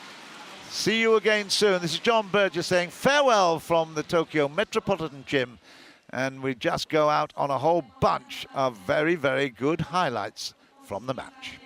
See you again soon. This is John Burgess saying farewell from the Tokyo Metropolitan Gym, and we just go out on a whole bunch of very, very good highlights from the match.